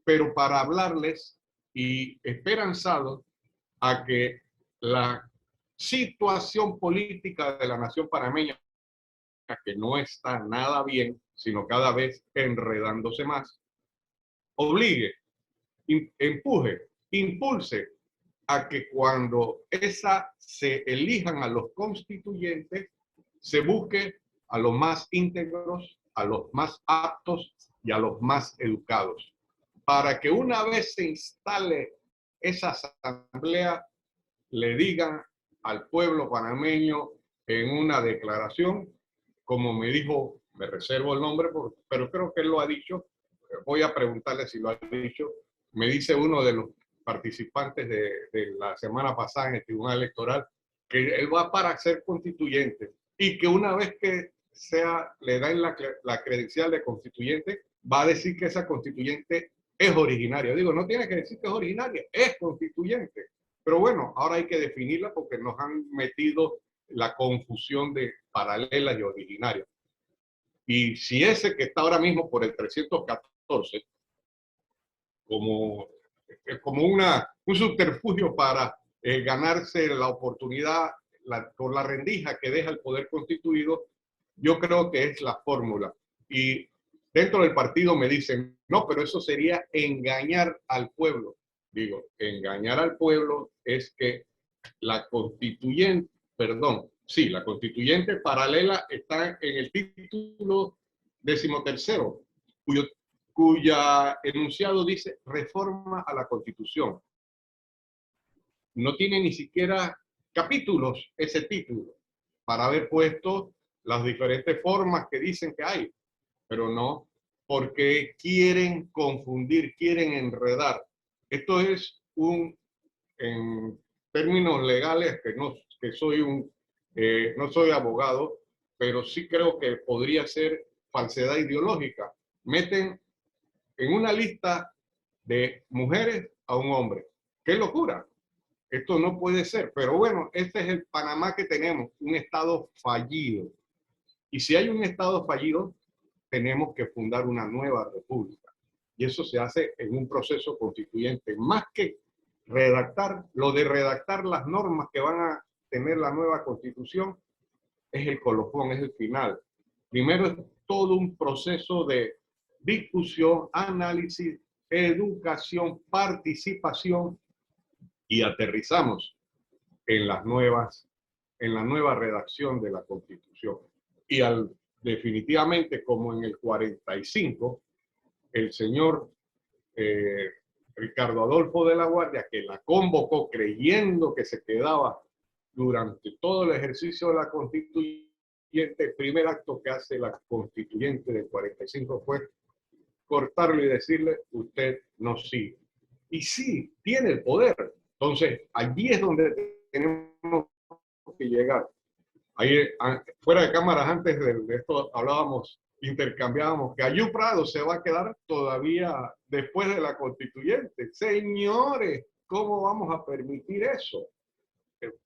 pero para hablarles y esperanzados a que la situación política de la nación panameña, que no está nada bien, sino cada vez enredándose más, obligue, empuje, impulse a que cuando se elijan a los constituyentes, se busque a los más íntegros, a los más aptos y a los más educados, para que una vez se instale esa asamblea, le digan al pueblo panameño en una declaración, como me dijo, me reservo el nombre, pero creo que él lo ha dicho, voy a preguntarle si lo ha dicho, me dice uno de los participantes de la semana pasada en el Tribunal Electoral, que él va para ser constituyente y que una vez que le dan la credencial de constituyente, va a decir que esa constituyente es originaria. Digo, no tiene que decir que es originaria, es constituyente. Pero bueno, ahora hay que definirla porque nos han metido la confusión de paralela y originaria. Y si ese que está ahora mismo por el 314, como como un subterfugio para ganarse la oportunidad por la rendija que deja el poder constituido, yo creo que es la fórmula. Y dentro del partido me dicen, no, pero eso sería engañar al pueblo. Digo, engañar al pueblo es que la constituyente, perdón, sí, la constituyente paralela está en el título 13º, cuya enunciado dice reforma a la Constitución. No tiene ni siquiera capítulos ese título para haber puesto las diferentes formas que dicen que hay, pero no, porque quieren confundir, quieren enredar. Esto es en términos legales, que soy no soy abogado, pero sí creo que podría ser falsedad ideológica. Meten en una lista de mujeres a un hombre. ¡Qué locura! Esto no puede ser. Pero bueno, este es el Panamá que tenemos, un Estado fallido. Y si hay un Estado fallido, tenemos que fundar una nueva república. Y eso se hace en un proceso constituyente. Más que redactar, lo de redactar las normas que van a tener la nueva constitución es el colofón, es el final. Primero es todo un proceso de discusión, análisis, educación, participación, y aterrizamos en la nueva redacción de la Constitución. Y definitivamente, como en el 45, el señor Ricardo Adolfo de la Guardia, que la convocó creyendo que se quedaba durante todo el ejercicio de la Constituyente, el primer acto que hace la Constituyente del 45 fue cortarlo y decirle, usted no sigue. Y sí, tiene el poder. Entonces, allí es donde tenemos que llegar. Ahí, fuera de cámaras, antes de esto hablábamos, intercambiábamos, que Ayub Prado se va a quedar todavía después de la constituyente. Señores, ¿cómo vamos a permitir eso?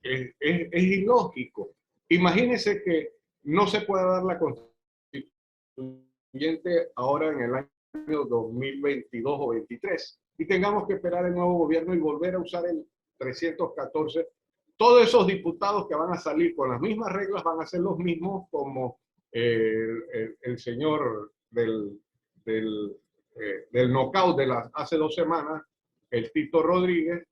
Es ilógico. Imagínense que no se pueda dar la constituyente ahora en el año 2022 o 23 y tengamos que esperar el nuevo gobierno y volver a usar el 314. Todos esos diputados que van a salir con las mismas reglas van a ser los mismos como el señor del knockout de hace 2 semanas, el Tito Rodríguez,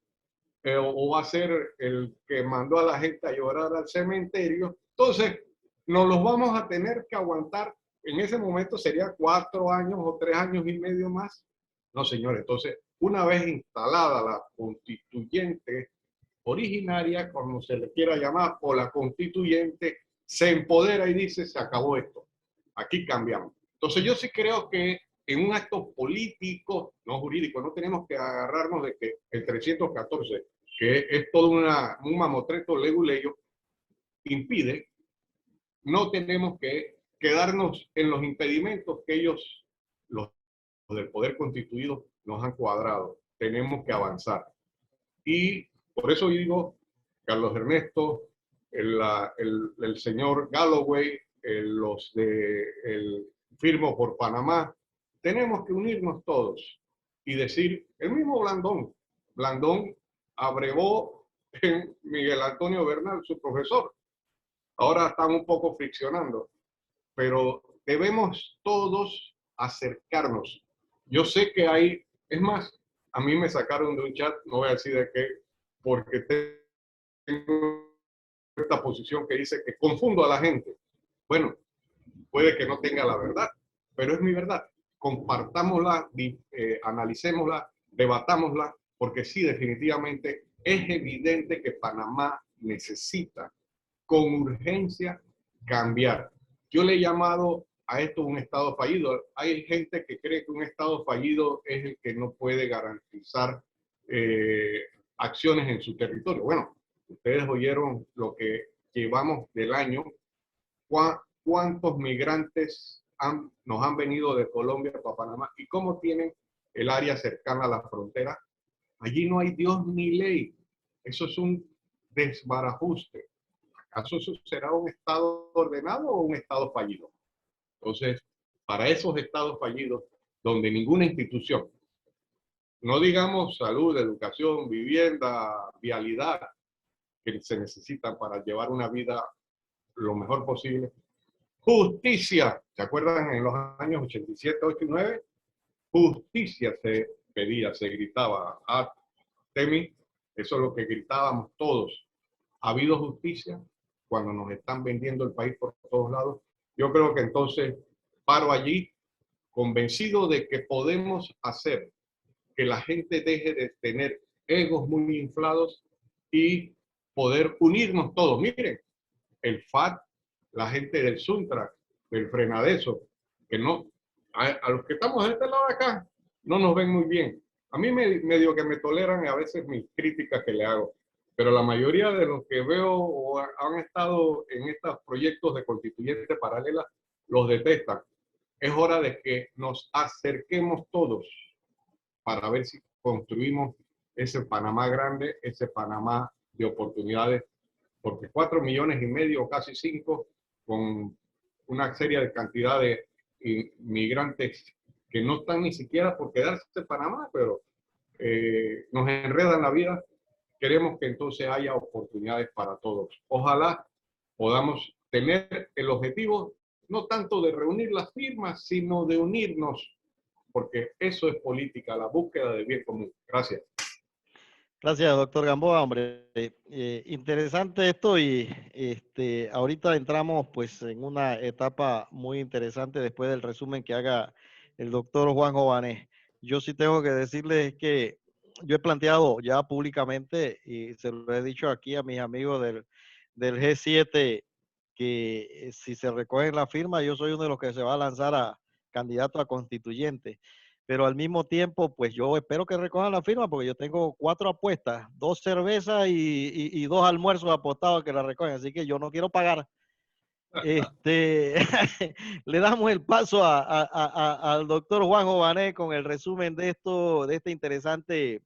o va a ser el que mandó a la gente a llorar al cementerio. Entonces, nos los vamos a tener que aguantar. En ese momento sería 4 años o 3 años y medio más. No, señores, entonces, una vez instalada la constituyente originaria, como se le quiera llamar, o la constituyente, se empodera y dice, se acabó esto. Aquí cambiamos. Entonces, yo sí creo que en un acto político, no jurídico, no tenemos que agarrarnos de que el 314, que es todo un mamotreto leguleyo, impide. No tenemos que quedarnos en los impedimentos que ellos, los del poder constituido, nos han cuadrado. Tenemos que avanzar. Y por eso digo, Carlos Ernesto, el señor Galloway, los de el Firmo por Panamá, tenemos que unirnos todos y decir, el mismo Blandón abrevó en Miguel Antonio Bernal, su profesor. Ahora están un poco friccionando, pero debemos todos acercarnos. Yo sé que hay, es más, a mí me sacaron de un chat, no voy a decir de qué, porque tengo esta posición que dice que confundo a la gente. Bueno, puede que no tenga la verdad, pero es mi verdad. Compartámosla, analicémosla, debatámosla, porque sí, definitivamente es evidente que Panamá necesita con urgencia cambiar. Yo le he llamado a esto un Estado fallido. Hay gente que cree que un Estado fallido es el que no puede garantizar acciones en su territorio. Bueno, ustedes oyeron lo que llevamos del año, cuántos migrantes nos han venido de Colombia para Panamá y cómo tienen el área cercana a la frontera. Allí no hay Dios ni ley. Eso es un desbarajuste. ¿Acaso eso será un Estado ordenado o un Estado fallido? Entonces, para esos Estados fallidos, donde ninguna institución, No digamos salud, educación, vivienda, vialidad, que se necesitan para llevar una vida lo mejor posible. Justicia, ¿se acuerdan en los años 87, 8 y 9? Justicia se pedía, se gritaba. A Temi, eso es lo que gritábamos todos. ¿Ha habido justicia cuando nos están vendiendo el país por todos lados? Yo creo que entonces paro allí, convencido de que podemos hacer que la gente deje de tener egos muy inflados y poder unirnos todos. Miren, el FAT, la gente del Suntrack, del Frenadeso, que no, a los que estamos de este lado de acá, no nos ven muy bien. A mí medio que me toleran a veces mis críticas que le hago, pero la mayoría de los que veo o han estado en estos proyectos de constituyente paralela los detestan. Es hora de que nos acerquemos todos para ver si construimos ese Panamá grande, ese Panamá de oportunidades, porque 4,5 millones o casi 5, con una serie de cantidad de inmigrantes que no están ni siquiera por quedarse en Panamá, pero nos enredan la vida. Queremos que entonces haya oportunidades para todos. Ojalá podamos tener el objetivo no tanto de reunir las firmas, sino de unirnos, porque eso es política, la búsqueda del bien común. Gracias. Gracias, doctor Gamboa, hombre. Interesante esto y ahorita entramos pues en una etapa muy interesante después del resumen que haga el doctor Juan Jovanes. Yo sí tengo que decirles que yo he planteado ya públicamente y se lo he dicho aquí a mis amigos del G7 que si se recogen la firma yo soy uno de los que se va a lanzar a candidato a constituyente. Pero al mismo tiempo, pues yo espero que recojan la firma porque yo tengo 4 apuestas, 2 cervezas y 2 almuerzos apostados que la recogen, así que yo no quiero pagar. Le damos el paso al doctor Juan Jovanes con el resumen de esto, de esta interesante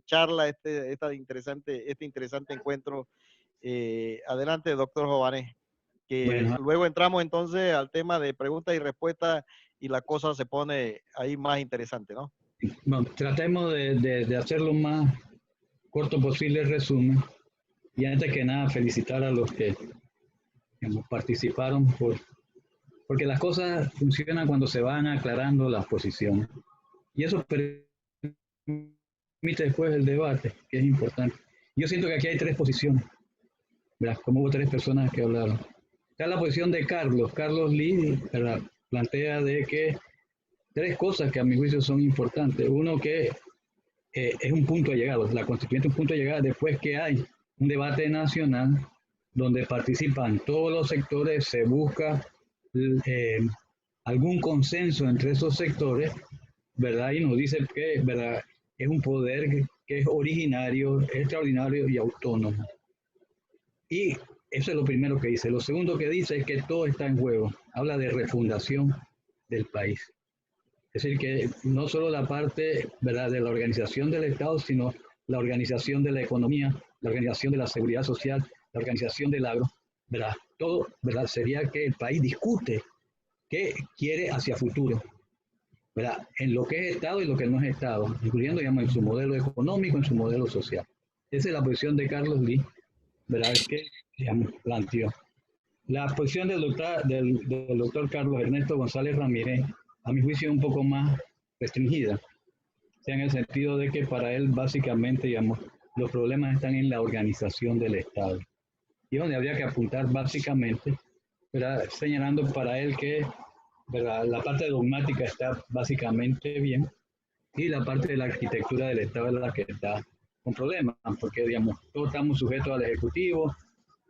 charla, este interesante encuentro. Adelante, doctor Jovanes. Que Bueno, luego entramos entonces al tema de preguntas y respuestas y la cosa se pone ahí más interesante, ¿no? bueno, tratemos de hacer lo más corto posible el resumen. Y antes que nada, felicitar a los que participaron, porque las cosas funcionan cuando se van aclarando las posiciones. Y eso permite después el debate, que es importante. Yo siento que aquí hay 3 posiciones, ¿verdad? Como hubo 3 personas que hablaron. Está la posición de Carlos Lee, ¿verdad? Plantea de que 3 cosas que a mi juicio son importantes. Uno, que es un punto de llegada, la constituyente es un punto de llegada después que hay un debate nacional donde participan todos los sectores, se busca algún consenso entre esos sectores, ¿verdad? Y nos dice que, ¿verdad?, es un poder que es originario, extraordinario y autónomo. Y eso es lo primero que dice. Lo segundo que dice es que todo está en juego. Habla de refundación del país. Es decir, que no solo la parte, ¿verdad?, de la organización del Estado, sino la organización de la economía, la organización de la seguridad social, la organización del agro, ¿verdad? Todo, ¿verdad?, sería que el país discute qué quiere hacia futuro, ¿verdad?, en lo que es Estado y lo que no es Estado, incluyendo, digamos, en su modelo económico, en su modelo social. Esa es la posición de Carlos Lee, ¿verdad?, que, digamos, planteó. La posición del doctor Carlos Ernesto González Ramírez, a mi juicio, es un poco más restringida, o sea, en el sentido de que para él, básicamente, digamos, los problemas están en la organización del Estado. Y donde habría que apuntar, básicamente, ¿verdad?, señalando para él que, ¿verdad?, la parte dogmática está básicamente bien y la parte de la arquitectura del Estado es la que está con problemas, porque, digamos, todos estamos sujetos al Ejecutivo,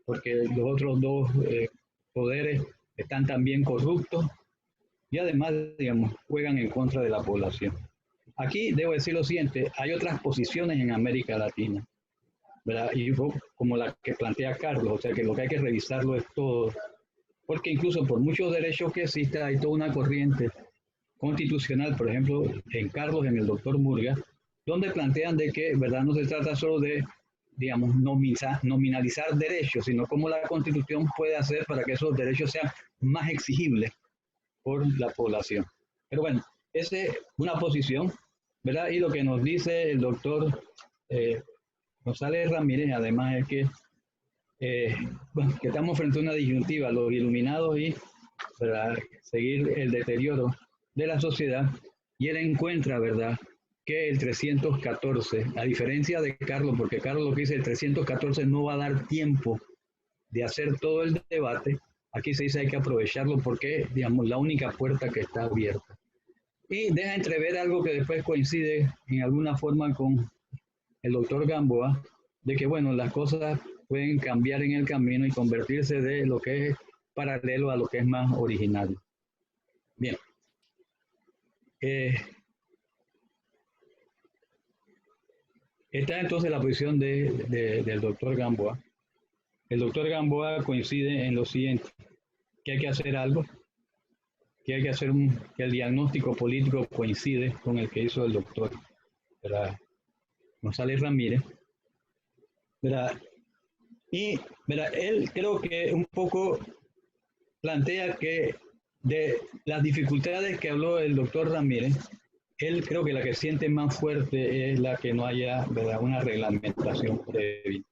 porque los otros 2 poderes están también corruptos y además, digamos, juegan en contra de la población. Aquí debo decir lo siguiente, hay otras posiciones en América Latina, ¿verdad?, y como la que plantea Carlos, o sea que lo que hay que revisarlo es todo, porque incluso por muchos derechos que existen, hay toda una corriente constitucional, por ejemplo, en Carlos, en el doctor Murga, donde plantean de que, ¿verdad?, no se trata solo de, digamos, nominalizar derechos, sino cómo la Constitución puede hacer para que esos derechos sean más exigibles por la población. Pero bueno, esa es una posición, ¿verdad? Y lo que nos dice el doctor González Ramírez, además, es que, bueno, que estamos frente a una disyuntiva, los iluminados y para seguir el deterioro de la sociedad, y él encuentra, ¿verdad?, que el 314, a diferencia de Carlos, porque Carlos lo que dice, el 314 no va a dar tiempo de hacer todo el debate, aquí se dice hay que aprovecharlo porque, digamos, la única puerta que está abierta. Y deja entrever algo que después coincide en alguna forma con el doctor Gamboa, de que, bueno, las cosas pueden cambiar en el camino y convertirse de lo que es paralelo a lo que es más originario. Bien. Está entonces la posición del doctor Gamboa. El doctor Gamboa coincide en lo siguiente, que hay que hacer algo, que hay que hacer que el diagnóstico político coincide con el que hizo el doctor González Ramírez. ¿Verdad? Y ¿verdad? Él creo que un poco plantea que de las dificultades que habló el doctor Ramírez, él creo que la que siente más fuerte es la que no haya, ¿verdad?, una reglamentación previa.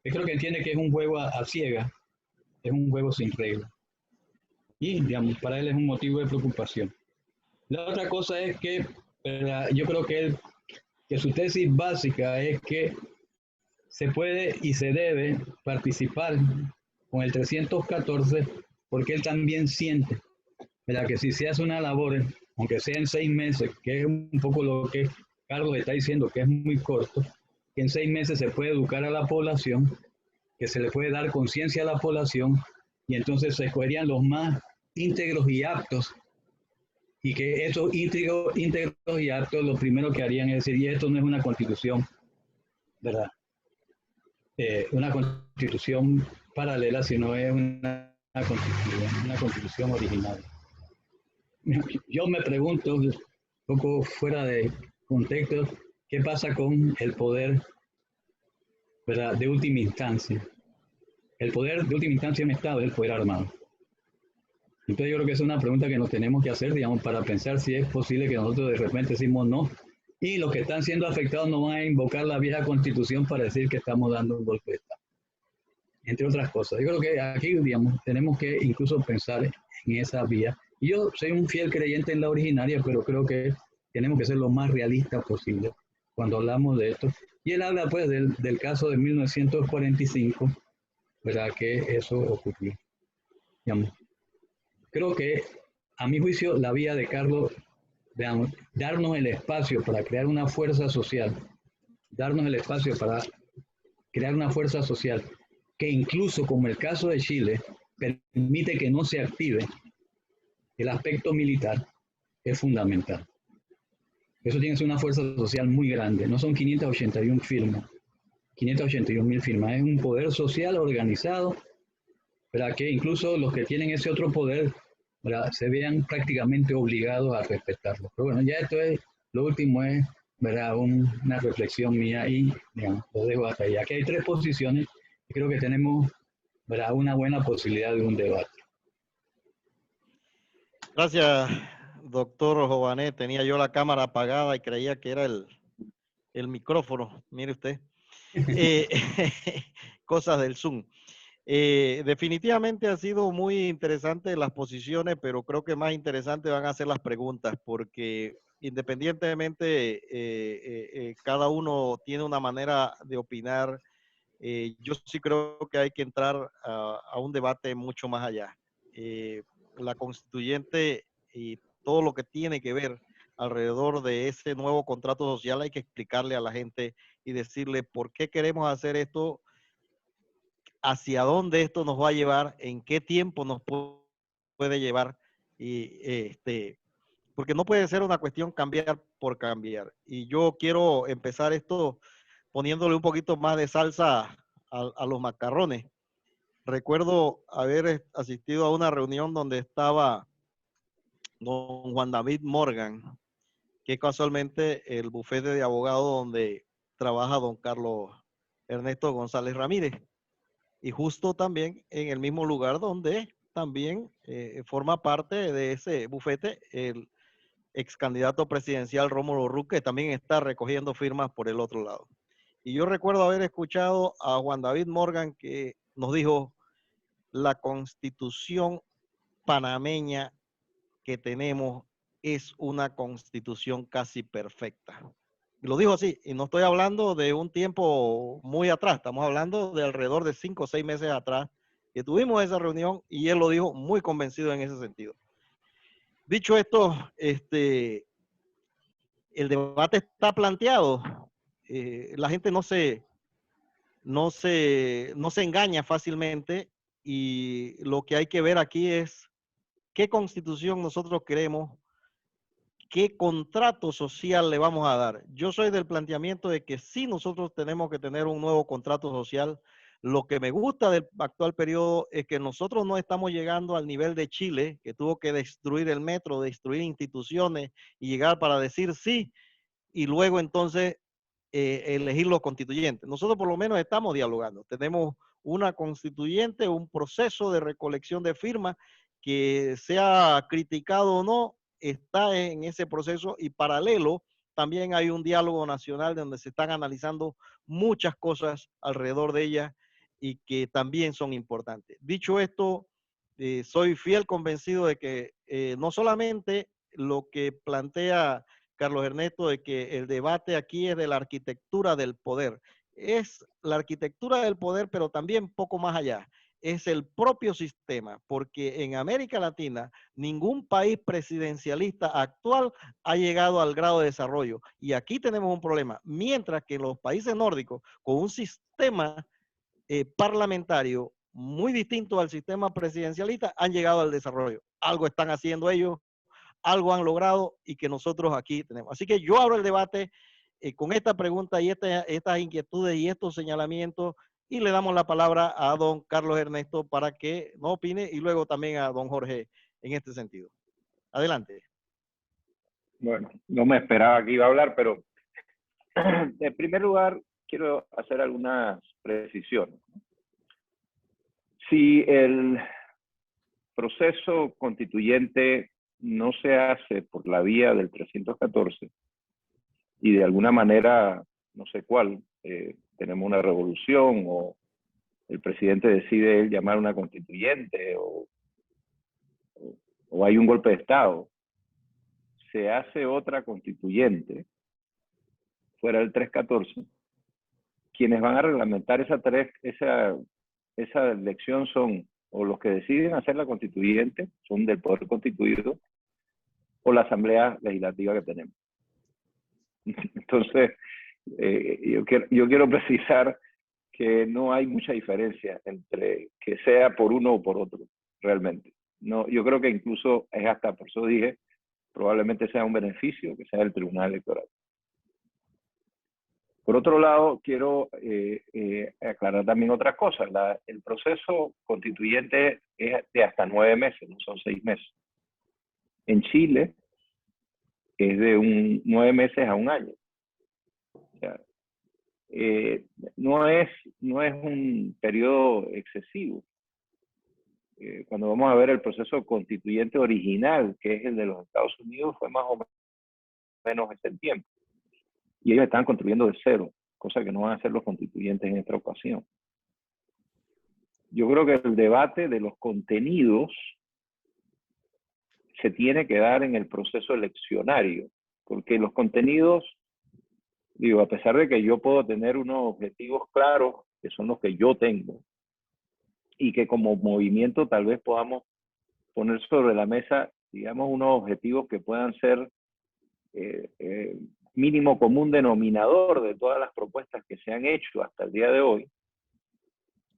Yo creo que entiende que es un juego a ciegas, es un juego sin reglas. Y, digamos, para él es un motivo de preocupación. La otra cosa es que, ¿verdad?, yo creo que su tesis básica es que se puede y se debe participar con el 314 porque él también siente, ¿verdad?, que si se hace una labor, aunque sea en 6 meses, que es un poco lo que Carlos está diciendo, que es muy corto, que en 6 meses se puede educar a la población, que se le puede dar conciencia a la población, y entonces se escogerían los más íntegros y aptos, y que esos íntegros y aptos lo primero que harían es decir, y esto no es una constitución, ¿verdad?, una constitución paralela, sino es una constitución original. Yo me pregunto, un poco fuera de contexto, ¿qué pasa con el poder, ¿verdad?, de última instancia? El poder de última instancia en Estado es el poder armado. Entonces yo creo que es una pregunta que nos tenemos que hacer, digamos, para pensar si es posible que nosotros de repente decimos no, y los que están siendo afectados no van a invocar la vieja constitución para decir que estamos dando un golpe de Estado, entre otras cosas. Yo creo que aquí, digamos, tenemos que incluso pensar en esa vía. Y yo soy un fiel creyente en la originaria, pero creo que tenemos que ser lo más realistas posible cuando hablamos de esto. Y él habla pues del caso de 1945, ¿verdad?, que eso ocurrió. Digamos, creo que, a mi juicio, la vía de Carlos, digamos, darnos el espacio para crear una fuerza social, que incluso como el caso de Chile, permite que no se active el aspecto militar, es fundamental. Eso tiene que ser una fuerza social muy grande, no son 581 firmas, 581.000 firmas, es un poder social organizado, para que incluso los que tienen ese otro poder, ¿verdad?, se vean prácticamente obligados a respetarlo. Pero bueno, ya esto es, lo último es, ¿verdad?, una reflexión mía y, digamos, lo dejo hasta ahí. Aquí hay 3 posiciones y creo que tenemos, ¿verdad?, una buena posibilidad de un debate. Gracias, doctor Jovanet. Tenía yo la cámara apagada y creía que era el micrófono. Mire usted. Cosas del Zoom. Definitivamente ha sido muy interesante las posiciones, pero creo que más interesante van a ser las preguntas, porque independientemente cada uno tiene una manera de opinar. Yo sí creo que hay que entrar a un debate mucho más allá. La constituyente y todo lo que tiene que ver alrededor de ese nuevo contrato social hay que explicarle a la gente y decirle por qué queremos hacer esto, hacia dónde esto nos va a llevar, en qué tiempo nos puede llevar, y porque no puede ser una cuestión cambiar por cambiar. Y yo quiero empezar esto poniéndole un poquito más de salsa a los macarrones. Recuerdo haber asistido a una reunión donde estaba don Juan David Morgan, que es casualmente el bufete de abogados donde trabaja don Carlos Ernesto González Ramírez. Y justo también en el mismo lugar donde también forma parte de ese bufete el ex candidato presidencial Rómulo Rux, que también está recogiendo firmas por el otro lado. Y yo recuerdo haber escuchado a Juan David Morgan que nos dijo, la constitución panameña que tenemos es una constitución casi perfecta. Y lo dijo así, y no estoy hablando de un tiempo muy atrás, estamos hablando de alrededor de 5 o 6 meses atrás, que tuvimos esa reunión y él lo dijo muy convencido en ese sentido. Dicho esto, el debate está planteado. La gente no se engaña fácilmente y lo que hay que ver aquí es qué constitución nosotros queremos, qué contrato social le vamos a dar. Yo soy del planteamiento de que sí nosotros tenemos que tener un nuevo contrato social. Lo que me gusta del actual periodo es que nosotros no estamos llegando al nivel de Chile, que tuvo que destruir el metro, destruir instituciones y llegar para decir sí, y luego entonces elegir los constituyentes. Nosotros por lo menos estamos dialogando. Tenemos una constituyente, un proceso de recolección de firmas que sea criticado o no, está en ese proceso y paralelo también hay un diálogo nacional donde se están analizando muchas cosas alrededor de ella y que también son importantes. Dicho esto, soy fiel convencido de que no solamente lo que plantea Carlos Ernesto, de que el debate aquí es de la arquitectura del poder. Es la arquitectura del poder, pero también poco más allá. Es el propio sistema, porque en América Latina ningún país presidencialista actual ha llegado al grado de desarrollo. Y aquí tenemos un problema. Mientras que en los países nórdicos, con un sistema parlamentario muy distinto al sistema presidencialista, han llegado al desarrollo. Algo están haciendo ellos, algo han logrado y que nosotros aquí tenemos. Así que yo abro el debate con esta pregunta y estas inquietudes y estos señalamientos y le damos la palabra a don Carlos Ernesto para que nos opine y luego también a don Jorge en este sentido. Adelante. Bueno, no me esperaba que iba a hablar, pero en primer lugar quiero hacer algunas precisiones. Si el proceso constituyente no se hace por la vía del 314 y de alguna manera, no sé cuál, tenemos una revolución o el presidente decide él llamar una constituyente o hay un golpe de Estado, se hace otra constituyente fuera del 314, quienes van a reglamentar esa elección son o los que deciden hacer la constituyente, son del poder constituido, o la asamblea legislativa que tenemos. Entonces, yo quiero precisar que no hay mucha diferencia entre que sea por uno o por otro, realmente. No, yo creo que incluso es hasta, por eso dije, probablemente sea un beneficio que sea el Tribunal Electoral. Por otro lado, quiero aclarar también otra cosa. El proceso constituyente es de hasta 9 meses, no son 6 meses. En Chile es de 9 meses a 1 año. O sea, no es un periodo excesivo. Cuando vamos a ver el proceso constituyente original, que es el de los Estados Unidos, fue más o menos ese tiempo. Y ellos están construyendo de cero, cosa que no van a hacer los constituyentes en esta ocasión. Yo creo que el debate de los contenidos se tiene que dar en el proceso eleccionario, porque los contenidos, digo, a pesar de que yo puedo tener unos objetivos claros, que son los que yo tengo, y que como movimiento tal vez podamos poner sobre la mesa, digamos, unos objetivos que puedan ser mínimo común denominador de todas las propuestas que se han hecho hasta el día de hoy,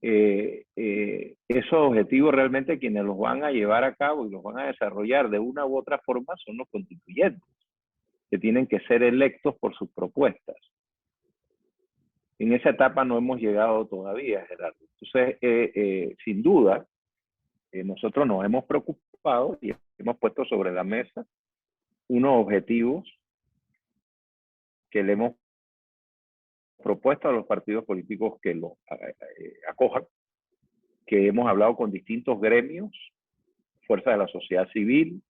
esos objetivos realmente quienes los van a llevar a cabo y los van a desarrollar de una u otra forma son los constituyentes, que tienen que ser electos por sus propuestas. En esa etapa no hemos llegado todavía, Gerardo. Entonces, sin duda, nosotros nos hemos preocupado y hemos puesto sobre la mesa unos objetivos que le hemos propuesto a los partidos políticos que lo acojan, que hemos hablado con distintos gremios, fuerzas de la sociedad civil,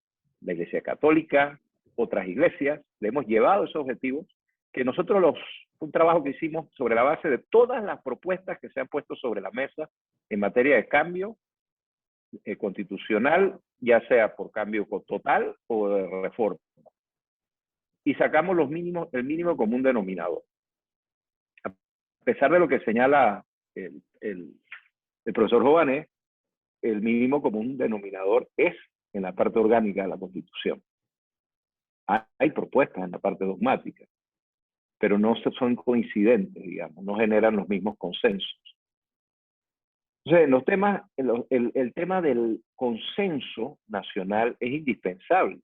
la Iglesia Católica, otras iglesias, le hemos llevado esos objetivos, que nosotros un trabajo que hicimos sobre la base de todas las propuestas que se han puesto sobre la mesa en materia de cambio constitucional, ya sea por cambio total o de reforma. Y sacamos el mínimo común denominador. A pesar de lo que señala el profesor Jované, el mínimo común denominador es en la parte orgánica de la Constitución. Hay propuestas en la parte dogmática, pero no son coincidentes, digamos, no generan los mismos consensos. Entonces, el tema del consenso nacional es indispensable,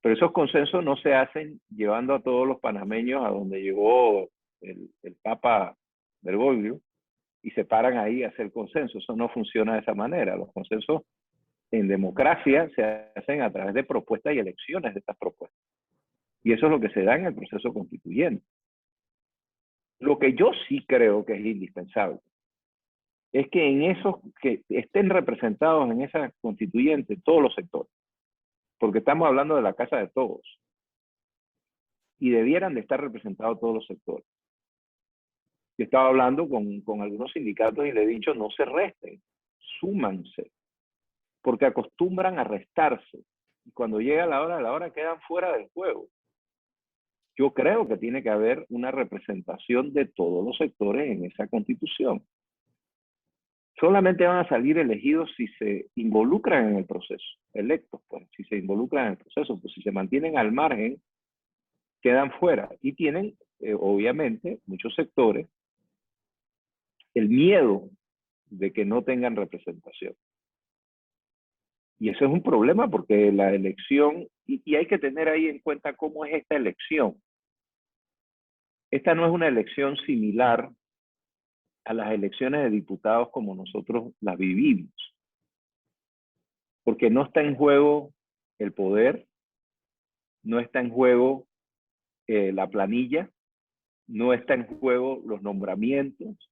pero esos consensos no se hacen llevando a todos los panameños a donde llegó el Papa Bergoglio y se paran ahí a hacer consenso. Eso no funciona de esa manera. Los consensos en democracia se hacen a través de propuestas y elecciones de estas propuestas. Y eso es lo que se da en el proceso constituyente. Lo que yo sí creo que es indispensable es que estén representados en esa constituyente todos los sectores, porque estamos hablando de la casa de todos, y debieran de estar representados todos los sectores. Yo estaba hablando con algunos sindicatos y le he dicho, no se resten, súmanse, porque acostumbran a restarse, y cuando llega la hora quedan fuera del juego. Yo creo que tiene que haber una representación de todos los sectores en esa constitución. Solamente van a salir elegidos si se involucran en el proceso, electos, pues, si se involucran en el proceso, pues si se mantienen al margen, quedan fuera. Y tienen, obviamente, muchos sectores, el miedo de que no tengan representación. Y eso es un problema porque la elección, y hay que tener ahí en cuenta cómo es esta elección. Esta no es una elección similar a las elecciones de diputados como nosotros las vivimos. Porque no está en juego el poder, no está en juego la planilla, no está en juego los nombramientos,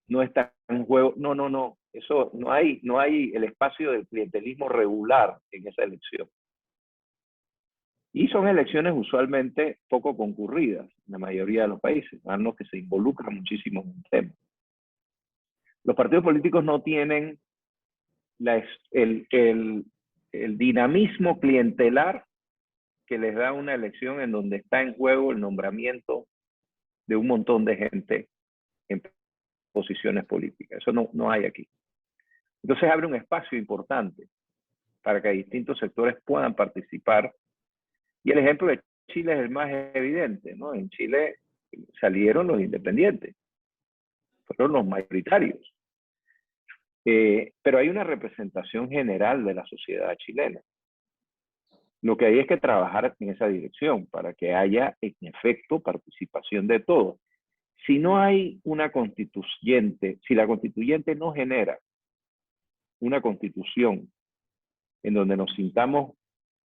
no está en juego, no, eso no hay el espacio del clientelismo regular en esa elección. Y son elecciones usualmente poco concurridas en la mayoría de los países, a los que se involucran muchísimo en un tema. Los partidos políticos no tienen el dinamismo clientelar que les da una elección en donde está en juego el nombramiento de un montón de gente en posiciones políticas. Eso no hay aquí. Entonces abre un espacio importante para que distintos sectores puedan participar. Y el ejemplo de Chile es el más evidente, ¿no? En Chile salieron los independientes, fueron los mayoritarios. Pero hay una representación general de la sociedad chilena. Lo que hay es que trabajar en esa dirección para que haya, en efecto, participación de todos. Si no hay una constituyente, si la constituyente no genera una constitución en donde nos sintamos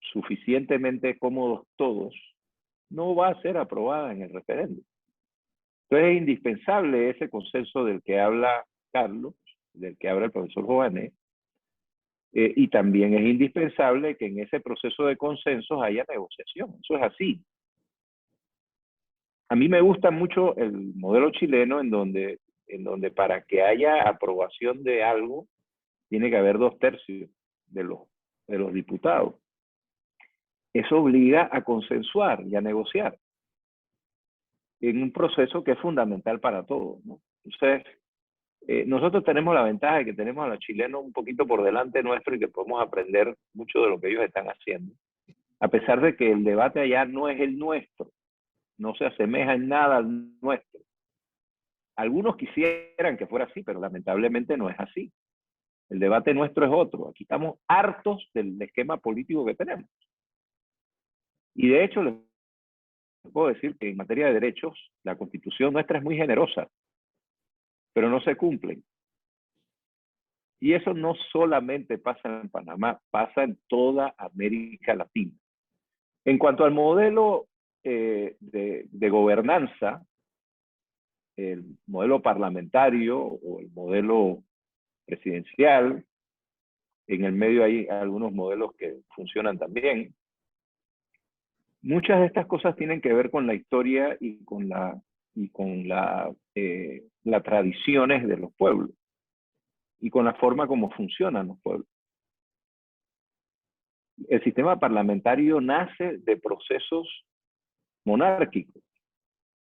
suficientemente cómodos todos, no va a ser aprobada en el referéndum. Entonces es indispensable ese consenso del que habla Carlos, del que habla el profesor Jované, y también es indispensable que en ese proceso de consensos haya negociación. Eso es así. A mí me gusta mucho el modelo chileno en donde para que haya aprobación de algo, tiene que haber 2/3 de los diputados. Eso obliga a consensuar y a negociar en un proceso que es fundamental para todos, ¿no? Entonces, nosotros tenemos la ventaja de que tenemos a los chilenos un poquito por delante nuestro y que podemos aprender mucho de lo que ellos están haciendo, a pesar de que el debate allá no es el nuestro, no se asemeja en nada al nuestro. Algunos quisieran que fuera así, pero lamentablemente no es así. El debate nuestro es otro. Aquí estamos hartos del esquema político que tenemos. Y de hecho, les puedo decir que en materia de derechos, la Constitución nuestra es muy generosa, pero no se cumplen. Y eso no solamente pasa en Panamá, pasa en toda América Latina. En cuanto al modelo de gobernanza, el modelo parlamentario o el modelo presidencial, en el medio hay algunos modelos que funcionan también. Muchas de estas cosas tienen que ver con la historia y con las tradiciones de los pueblos y con la forma como funcionan los pueblos. El sistema parlamentario nace de procesos monárquicos,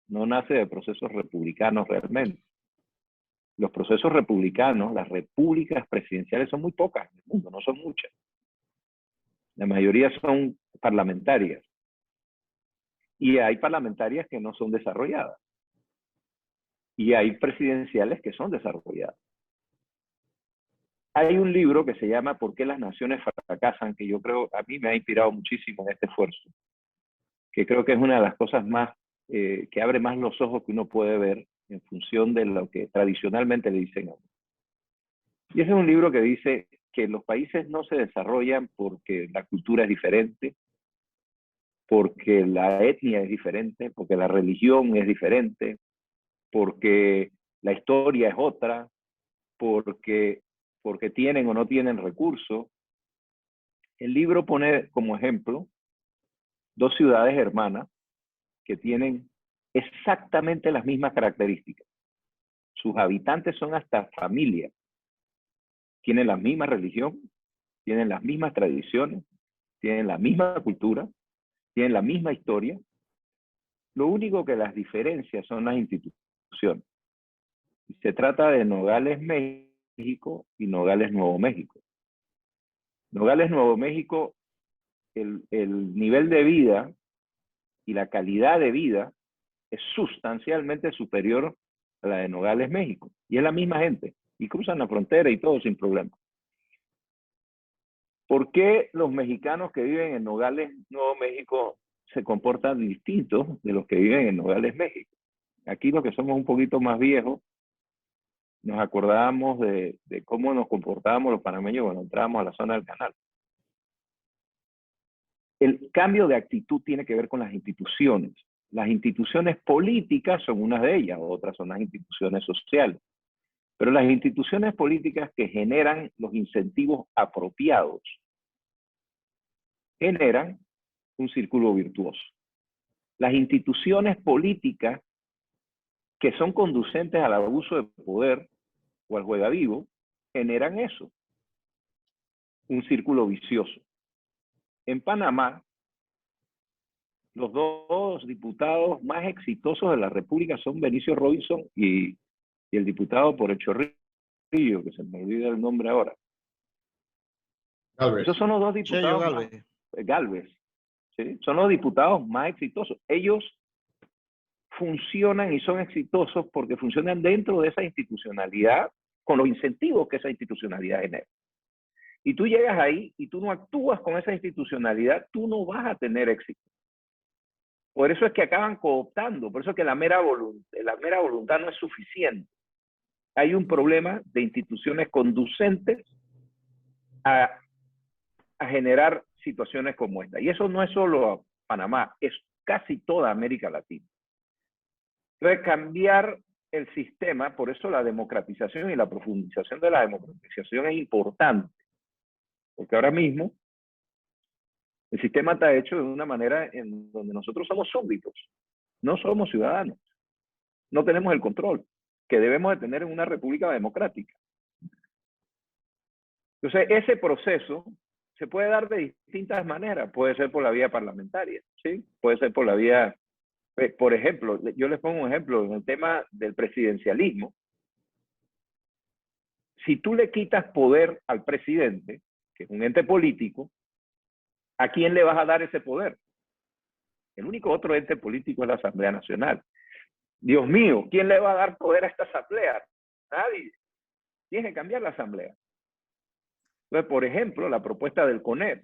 no nace de procesos republicanos realmente. Los procesos republicanos, las repúblicas presidenciales son muy pocas en el mundo, no son muchas. La mayoría son parlamentarias. Y hay parlamentarias que no son desarrolladas. Y hay presidenciales que son desarrolladas. Hay un libro que se llama ¿Por qué las naciones fracasan?, que yo creo, a mí me ha inspirado muchísimo en este esfuerzo, que creo que es una de las cosas más, que abre más los ojos que uno puede ver en función de lo que tradicionalmente le dicen a uno. Y ese es un libro que dice que los países no se desarrollan porque la cultura es diferente, porque la etnia es diferente, porque la religión es diferente, porque la historia es otra, porque tienen o no tienen recursos. El libro pone como ejemplo 2 ciudades hermanas que tienen exactamente las mismas características. Sus habitantes son hasta familia. Tienen la misma religión, tienen las mismas tradiciones, tienen la misma cultura, tienen la misma historia. Lo único que las diferencia son las instituciones. Se trata de Nogales, México y Nogales, Nuevo México. Nogales, Nuevo México, el nivel de vida y la calidad de vida es sustancialmente superior a la de Nogales, México. Y es la misma gente. Y cruzan la frontera y todo sin problema. ¿Por qué los mexicanos que viven en Nogales, Nuevo México, se comportan distintos de los que viven en Nogales, México? Aquí los que somos un poquito más viejos, nos acordábamos de cómo nos comportábamos los panameños cuando entrábamos a la zona del canal. El cambio de actitud tiene que ver con las instituciones. Las instituciones políticas son unas de ellas, otras son las instituciones sociales. Pero las instituciones políticas que generan los incentivos apropiados generan un círculo virtuoso. Las instituciones políticas que son conducentes al abuso de poder o al juegavivo generan eso, un círculo vicioso. En Panamá, los 2 diputados más exitosos de la República son Benicio Robinson y el diputado por el Chorrillo, que se me olvida el nombre ahora. Galvez. Esos son los 2 diputados Galvez. Galvez, ¿sí? Son los diputados más exitosos. Ellos funcionan y son exitosos porque funcionan dentro de esa institucionalidad con los incentivos que esa institucionalidad genera. Y tú llegas ahí y tú no actúas con esa institucionalidad, tú no vas a tener éxito. Por eso es que acaban cooptando, por eso es que la mera voluntad no es suficiente. Hay un problema de instituciones conducentes a generar situaciones como esta. Y eso no es solo Panamá, es casi toda América Latina. Entonces, cambiar el sistema, por eso la democratización y la profundización de la democratización es importante. Porque ahora mismo el sistema está hecho de una manera en donde nosotros somos súbditos, no somos ciudadanos, no tenemos el control que debemos de tener en una república democrática. Entonces, ese proceso se puede dar de distintas maneras. Puede ser por la vía parlamentaria, ¿sí? Puede ser por la vía, por ejemplo, yo les pongo un ejemplo en el tema del presidencialismo. Si tú le quitas poder al presidente, que es un ente político, ¿a quién le vas a dar ese poder? El único otro ente político es la Asamblea Nacional. Dios mío, ¿quién le va a dar poder a esta asamblea? Nadie. Tiene que cambiar la asamblea. Entonces, por ejemplo, la propuesta del CONEP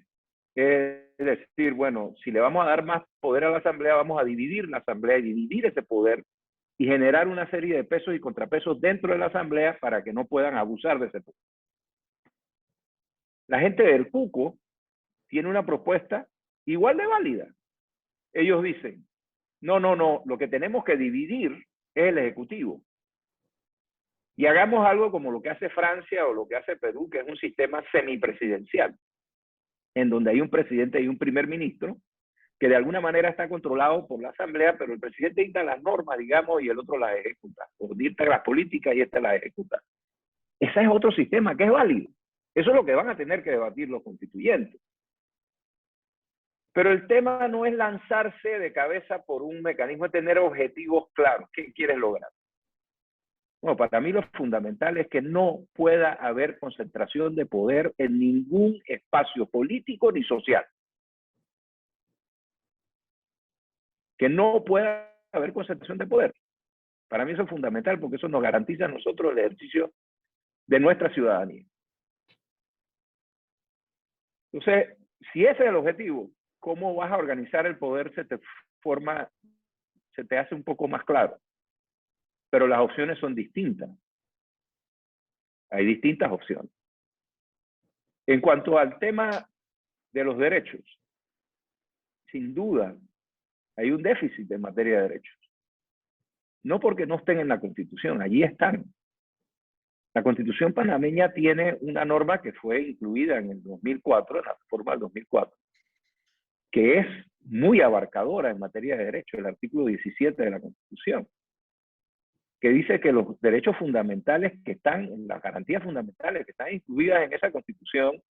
es decir, bueno, si le vamos a dar más poder a la asamblea, vamos a dividir la asamblea y dividir ese poder y generar una serie de pesos y contrapesos dentro de la asamblea para que no puedan abusar de ese poder. La gente del CUCO tiene una propuesta igual de válida. Ellos dicen, no, lo que tenemos que dividir es el Ejecutivo. Y hagamos algo como lo que hace Francia o lo que hace Perú, que es un sistema semipresidencial, en donde hay un presidente y un primer ministro, que de alguna manera está controlado por la Asamblea, pero el presidente dicta las normas, digamos, y el otro las ejecuta, o dicta las políticas y esta las ejecuta. Ese es otro sistema que es válido. Eso es lo que van a tener que debatir los constituyentes. Pero el tema no es lanzarse de cabeza por un mecanismo, de tener objetivos claros. ¿Qué quieres lograr? Bueno, para mí lo fundamental es que no pueda haber concentración de poder en ningún espacio político ni social. Que no pueda haber concentración de poder. Para mí eso es fundamental porque eso nos garantiza a nosotros el ejercicio de nuestra ciudadanía. Entonces, si ese es el objetivo, ¿cómo vas a organizar el poder? Se te hace un poco más claro. Pero las opciones son distintas. Hay distintas opciones. En cuanto al tema de los derechos, sin duda, hay un déficit en materia de derechos. No porque no estén en la Constitución, allí están. La Constitución panameña tiene una norma que fue incluida en el 2004, en la reforma del 2004, que es muy abarcadora en materia de derechos, el artículo 17 de la Constitución, que dice que los derechos fundamentales que están, en las garantías fundamentales que están incluidas en esa Constitución,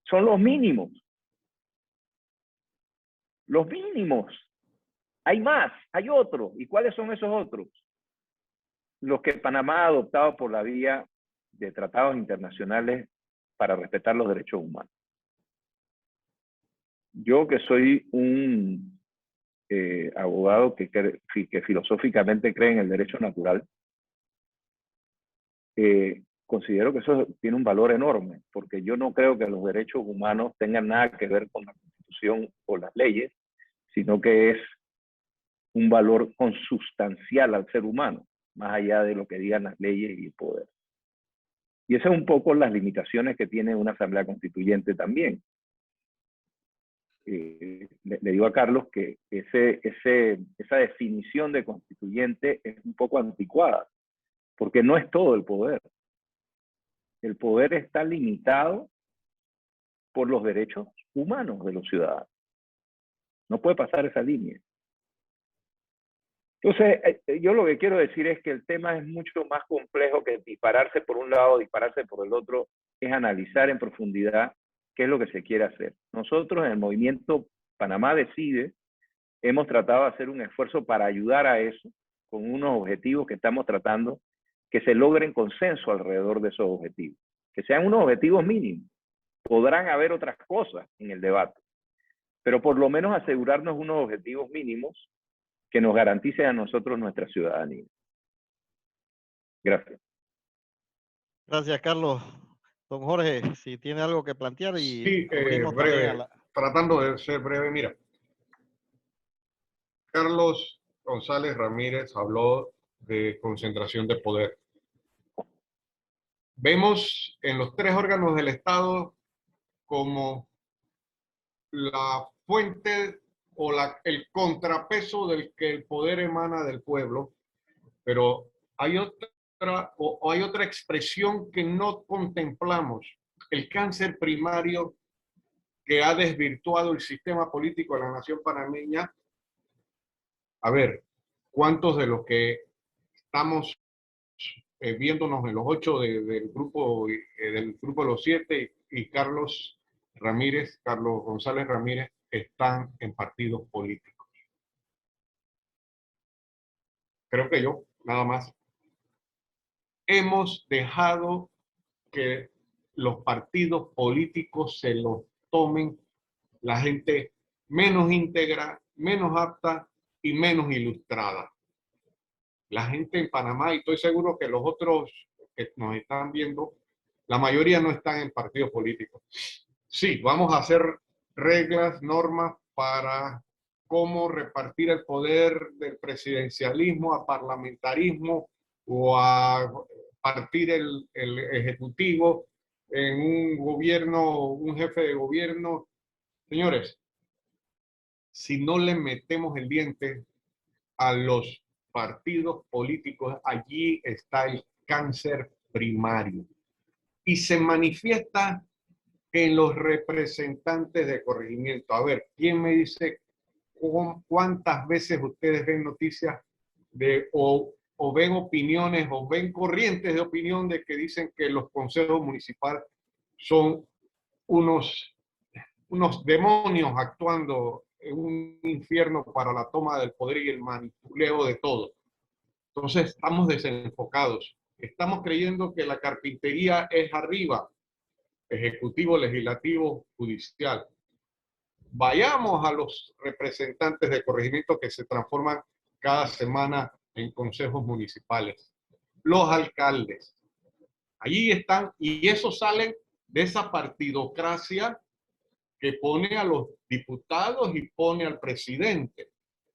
son los mínimos. Los mínimos. Hay más, hay otros. ¿Y cuáles son esos otros? Los que Panamá ha adoptado por la vía de tratados internacionales para respetar los derechos humanos. Yo, que soy un abogado que filosóficamente cree en el derecho natural, considero que eso tiene un valor enorme, porque yo no creo que los derechos humanos tengan nada que ver con la Constitución o las leyes, sino que es un valor consustancial al ser humano, más allá de lo que digan las leyes y el poder. Y esas son un poco las limitaciones que tiene una asamblea constituyente también. Le digo a Carlos que esa definición de constituyente es un poco anticuada, porque no es todo el poder. El poder está limitado por los derechos humanos de los ciudadanos. No puede pasar esa línea. Entonces, yo lo que quiero decir es que el tema es mucho más complejo que dispararse por un lado, dispararse por el otro, es analizar en profundidad qué es lo que se quiere hacer. Nosotros en el movimiento Panamá Decide hemos tratado de hacer un esfuerzo para ayudar a eso, con unos objetivos que estamos tratando que se logren consenso alrededor de esos objetivos, que sean unos objetivos mínimos. Podrán haber otras cosas en el debate, pero por lo menos asegurarnos unos objetivos mínimos que nos garanticen a nosotros nuestra ciudadanía. Gracias. Gracias, Carlos. Don Jorge, si tiene algo que plantear y sí, breve, tratando de ser breve, mira. Carlos González Ramírez habló de concentración de poder. Vemos en los tres órganos del Estado como la fuente o el contrapeso del que el poder emana del pueblo, pero hay otra expresión que no contemplamos, el cáncer primario que ha desvirtuado el sistema político de la nación panameña. A ver, ¿cuántos de los que estamos viéndonos en los 8 del grupo de los 7 y Carlos González Ramírez están en partidos políticos? Creo que yo, nada más. Hemos dejado que los partidos políticos se los tomen la gente menos íntegra, menos apta y menos ilustrada. La gente en Panamá, y estoy seguro que los otros que nos están viendo, la mayoría no están en partidos políticos. Sí, vamos a hacer reglas, normas para cómo repartir el poder del presidencialismo a parlamentarismo o a partir el ejecutivo en un gobierno, un jefe de gobierno. Señores, si no le metemos el diente a los partidos políticos, allí está el cáncer primario. Y se manifiesta en los representantes de corregimiento. A ver, ¿quién me dice cuántas veces ustedes ven noticias de o ven opiniones o ven corrientes de opinión de que dicen que los consejos municipales son unos demonios actuando en un infierno para la toma del poder y el manipuleo de todo? Entonces estamos desenfocados. Estamos creyendo que la carpintería es arriba, ejecutivo, legislativo, judicial. Vayamos a los representantes de corregimiento que se transforman cada semana en consejos municipales. Los alcaldes. Allí están, y eso sale de esa partidocracia que pone a los diputados y pone al presidente.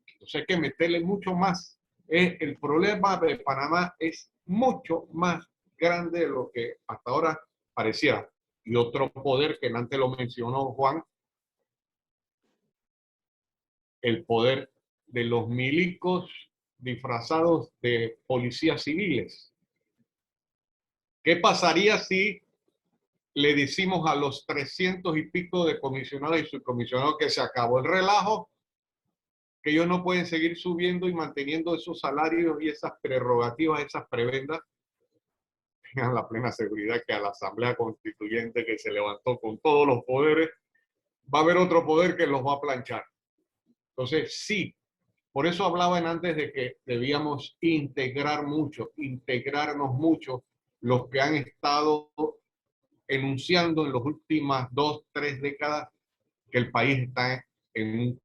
Entonces hay que meterle mucho más. El problema de Panamá es mucho más grande de lo que hasta ahora pareciera. Y otro poder que antes lo mencionó Juan, el poder de los milicos disfrazados de policías civiles. ¿Qué pasaría si le decimos a los 300 y pico de comisionados y subcomisionados que se acabó el relajo, que ellos no pueden seguir subiendo y manteniendo esos salarios y esas prerrogativas, esas prebendas? Tengan la plena seguridad que a la Asamblea Constituyente, que se levantó con todos los poderes, va a haber otro poder que los va a planchar. Entonces, sí, por eso hablaban antes de que debíamos integrarnos mucho los que han estado enunciando en las últimas 2, 3 décadas que el país está en un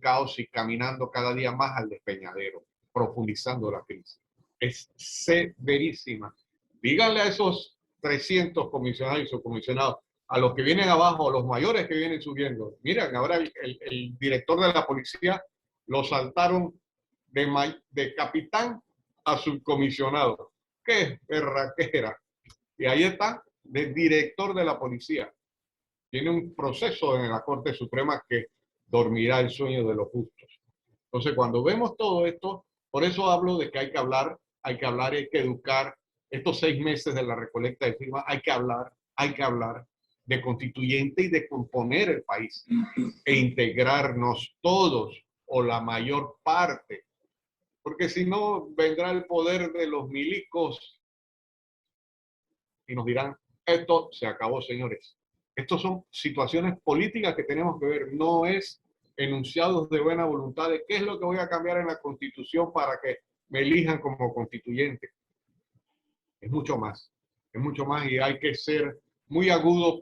caos y caminando cada día más al despeñadero, profundizando la crisis. Es severísima. Díganle a esos 300 comisionados y subcomisionados, a los que vienen abajo, a los mayores que vienen subiendo. Miren, ahora el director de la policía lo saltaron de capitán a subcomisionado. ¡Qué berraquera! Y ahí está, de director de la policía. Tiene un proceso en la Corte Suprema que dormirá el sueño de los justos. Entonces, cuando vemos todo esto, por eso hablo de que hay que hablar, hay que educar. Estos 6 meses de la recolecta de firmas, hay que hablar de constituyente y de componer el país e integrarnos todos o la mayor parte. Porque si no, vendrá el poder de los milicos y nos dirán, esto se acabó, señores. Estas son situaciones políticas que tenemos que ver, no es enunciados de buena voluntad de qué es lo que voy a cambiar en la Constitución para que me elijan como constituyente. Es mucho más y hay que ser muy agudo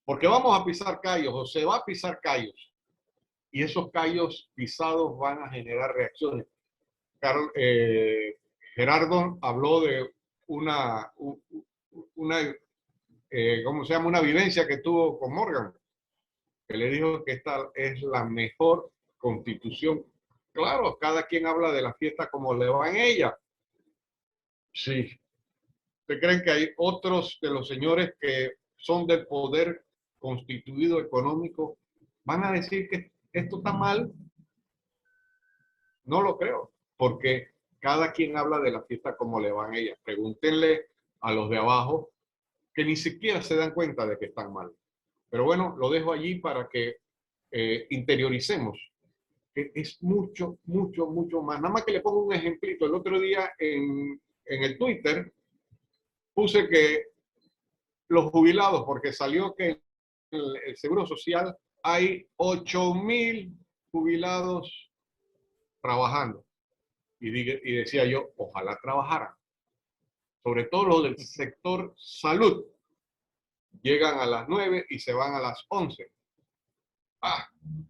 porque vamos a pisar callos o se va a pisar callos y esos callos pisados van a generar reacciones. Gerardo habló de una ¿cómo se llama? Una vivencia que tuvo con Morgan, que le dijo que esta es la mejor constitución. Claro, cada quien habla de la fiesta como le va en ella. Sí. ¿Ustedes creen que hay otros de los señores que son del poder constituido económico van a decir que esto está mal? No lo creo, porque cada quien habla de la fiesta como le va en ella. Pregúntenle a los de abajo que ni siquiera se dan cuenta de que están mal. Pero bueno, lo dejo allí para que interioricemos. Que es mucho más. Nada más que le pongo un ejemplito. El otro día en el Twitter puse que los jubilados, porque salió que el Seguro Social hay 8,000 jubilados trabajando. Y decía yo, ojalá trabajaran. Sobre todo los del sector salud. Llegan a las 9 y se van a las 11.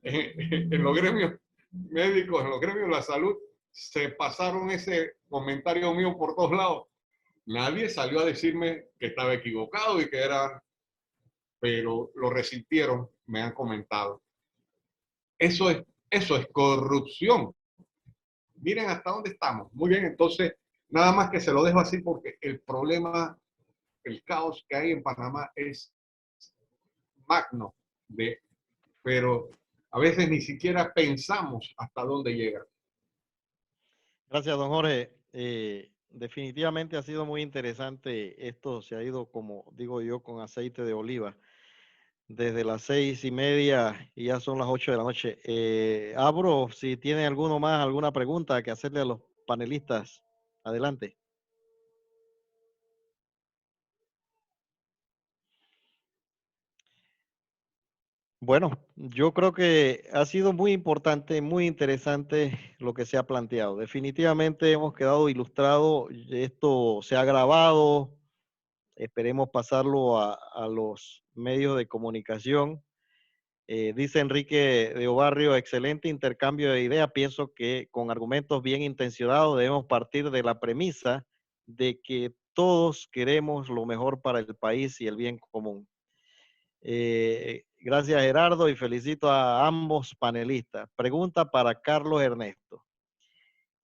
En los gremios médicos, en los gremios de la salud, se pasaron ese comentario mío por todos lados. Nadie salió a decirme que estaba equivocado y que era, pero lo resintieron, me han comentado. Eso es corrupción. Miren hasta dónde estamos. Muy bien, entonces, nada más que se lo dejo así porque el problema, el caos que hay en Panamá es magno, pero a veces ni siquiera pensamos hasta dónde llega. Gracias, don Jorge. definitivamente ha sido muy interesante. Esto se ha ido, como digo yo, con aceite de oliva. Desde las 6:30 y ya son las 8 de la noche. Abro, si tiene alguno más, alguna pregunta que hacerle a los panelistas. Adelante. Bueno, yo creo que ha sido muy importante, muy interesante lo que se ha planteado. Definitivamente hemos quedado ilustrados, esto se ha grabado, esperemos pasarlo a los medios de comunicación. Dice Enrique de Obarrio, excelente intercambio de ideas. Pienso que con argumentos bien intencionados debemos partir de la premisa de que todos queremos lo mejor para el país y el bien común. Gracias, Gerardo, y felicito a ambos panelistas. Pregunta para Carlos Ernesto.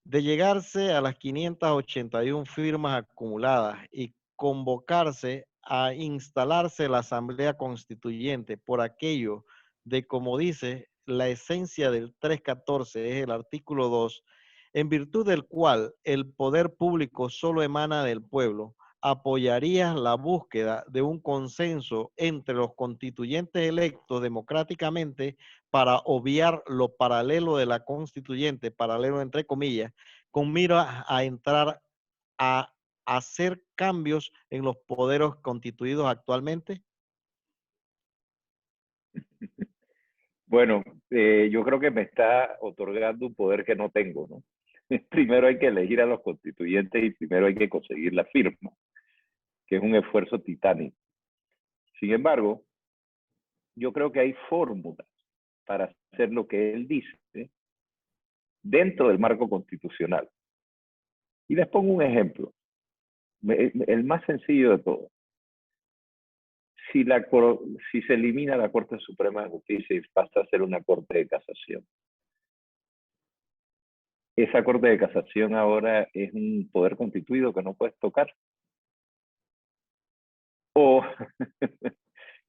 De llegarse a las 581 firmas acumuladas y convocarse a instalarse la Asamblea Constituyente por aquello de, como dice, la esencia del 314 es el artículo 2, en virtud del cual el poder público solo emana del pueblo, ¿apoyarías la búsqueda de un consenso entre los constituyentes electos democráticamente para obviar lo paralelo de la constituyente, paralelo entre comillas, con mira a entrar a hacer cambios en los poderes constituidos actualmente? Bueno, yo creo que me está otorgando un poder que no tengo, ¿no? Primero hay que elegir a los constituyentes y primero hay que conseguir la firma, que es un esfuerzo titánico. Sin embargo, yo creo que hay fórmulas para hacer lo que él dice dentro del marco constitucional. Y les pongo un ejemplo, el más sencillo de todos. Si se elimina la Corte Suprema de Justicia y pasa a ser una Corte de Casación, esa Corte de Casación ahora es un poder constituido que no puedes tocar. O,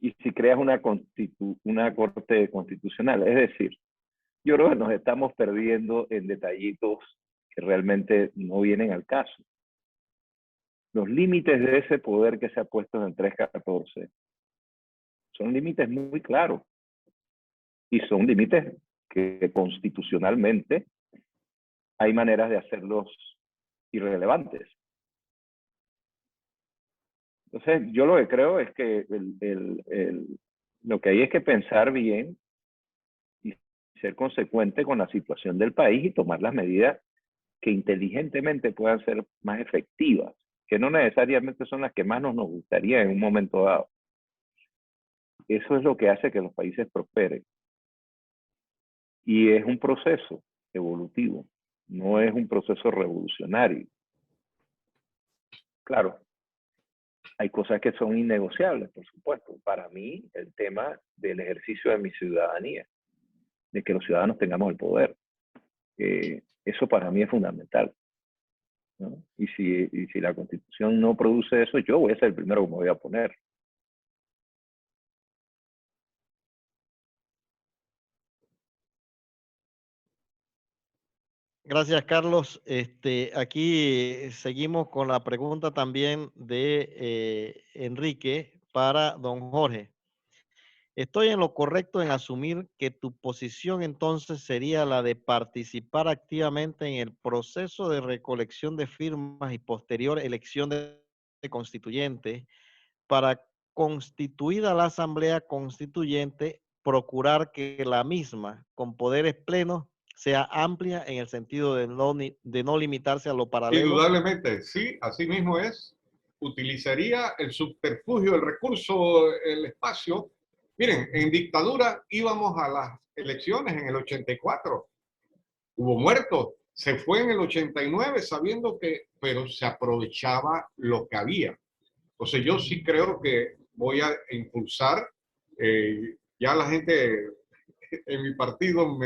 y si creas una Corte Constitucional, es decir, yo creo que nos estamos perdiendo en detallitos que realmente no vienen al caso. Los límites de ese poder que se ha puesto en el 314 son límites muy claros y son límites que constitucionalmente hay maneras de hacerlos irrelevantes. Entonces, yo lo que creo es que lo que hay es que pensar bien y ser consecuente con la situación del país y tomar las medidas que inteligentemente puedan ser más efectivas, que no necesariamente son las que más nos gustaría en un momento dado. Eso es lo que hace que los países prosperen. Y es un proceso evolutivo, no es un proceso revolucionario. Claro, hay cosas que son innegociables, por supuesto. Para mí, el tema del ejercicio de mi ciudadanía, de que los ciudadanos tengamos el poder, eso para mí es fundamental, ¿no? Y si la Constitución no produce eso, yo voy a ser el primero que me voy a oponer. Gracias, Carlos. Aquí seguimos con la pregunta también de Enrique para don Jorge. ¿Estoy en lo correcto en asumir que tu posición entonces sería la de participar activamente en el proceso de recolección de firmas y posterior elección de constituyente para, constituida la Asamblea Constituyente, procurar que la misma, con poderes plenos, sea amplia en el sentido de no limitarse a lo paralelo? Indudablemente, sí, así mismo es. Utilizaría el subterfugio, el recurso, el espacio. Miren, en dictadura íbamos a las elecciones en el 84. Hubo muertos. Se fue en el 89 sabiendo que, pero se aprovechaba lo que había. Entonces yo sí creo que voy a impulsar, ya la gente en mi partido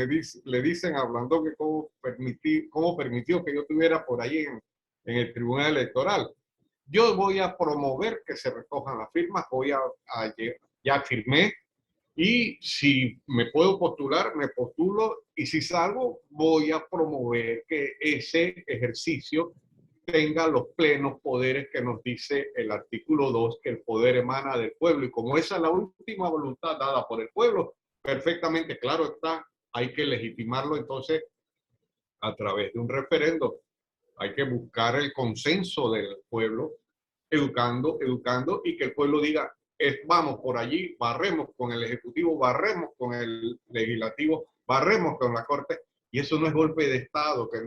le dicen hablando que cómo permitió que yo estuviera por ahí en el Tribunal Electoral. Yo voy a promover que se recojan las firmas, ya firmé, y si me puedo postular, me postulo, y si salgo, voy a promover que ese ejercicio tenga los plenos poderes que nos dice el artículo 2, que el poder emana del pueblo. Y como esa es la última voluntad dada por el pueblo, perfectamente claro está, hay que legitimarlo entonces a través de un referendo. Hay que buscar el consenso del pueblo, educando, y que el pueblo diga, vamos por allí, barremos con el Ejecutivo, barremos con el Legislativo, barremos con la Corte. Y eso no es golpe de Estado, que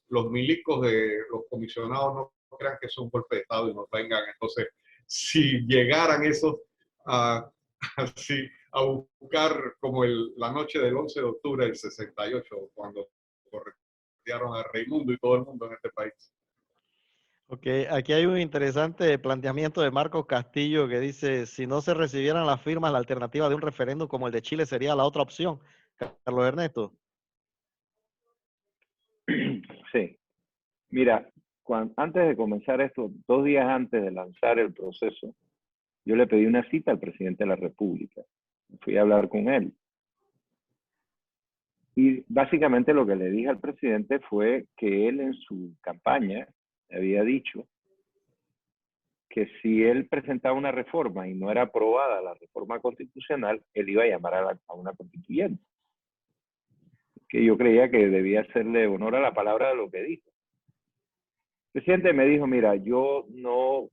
los milicos de los comisionados no crean que es un golpe de Estado y nos vengan. Entonces, si llegaran esos así a buscar como la noche del 11 de octubre del 68, cuando corretearon a Raimundo y todo el mundo en este país. Ok, aquí hay un interesante planteamiento de Marcos Castillo que dice, si no se recibieran las firmas, la alternativa de un referéndum como el de Chile sería la otra opción. Carlos Ernesto. Sí. Mira, antes de comenzar esto, 2 días antes de lanzar el proceso, yo le pedí una cita al presidente de la República. Fui a hablar con él. Y básicamente lo que le dije al presidente fue que él en su campaña había dicho que si él presentaba una reforma y no era aprobada la reforma constitucional, él iba a llamar a una constituyente. Que yo creía que debía hacerle honor a la palabra de lo que dijo. El presidente me dijo, mira, yo no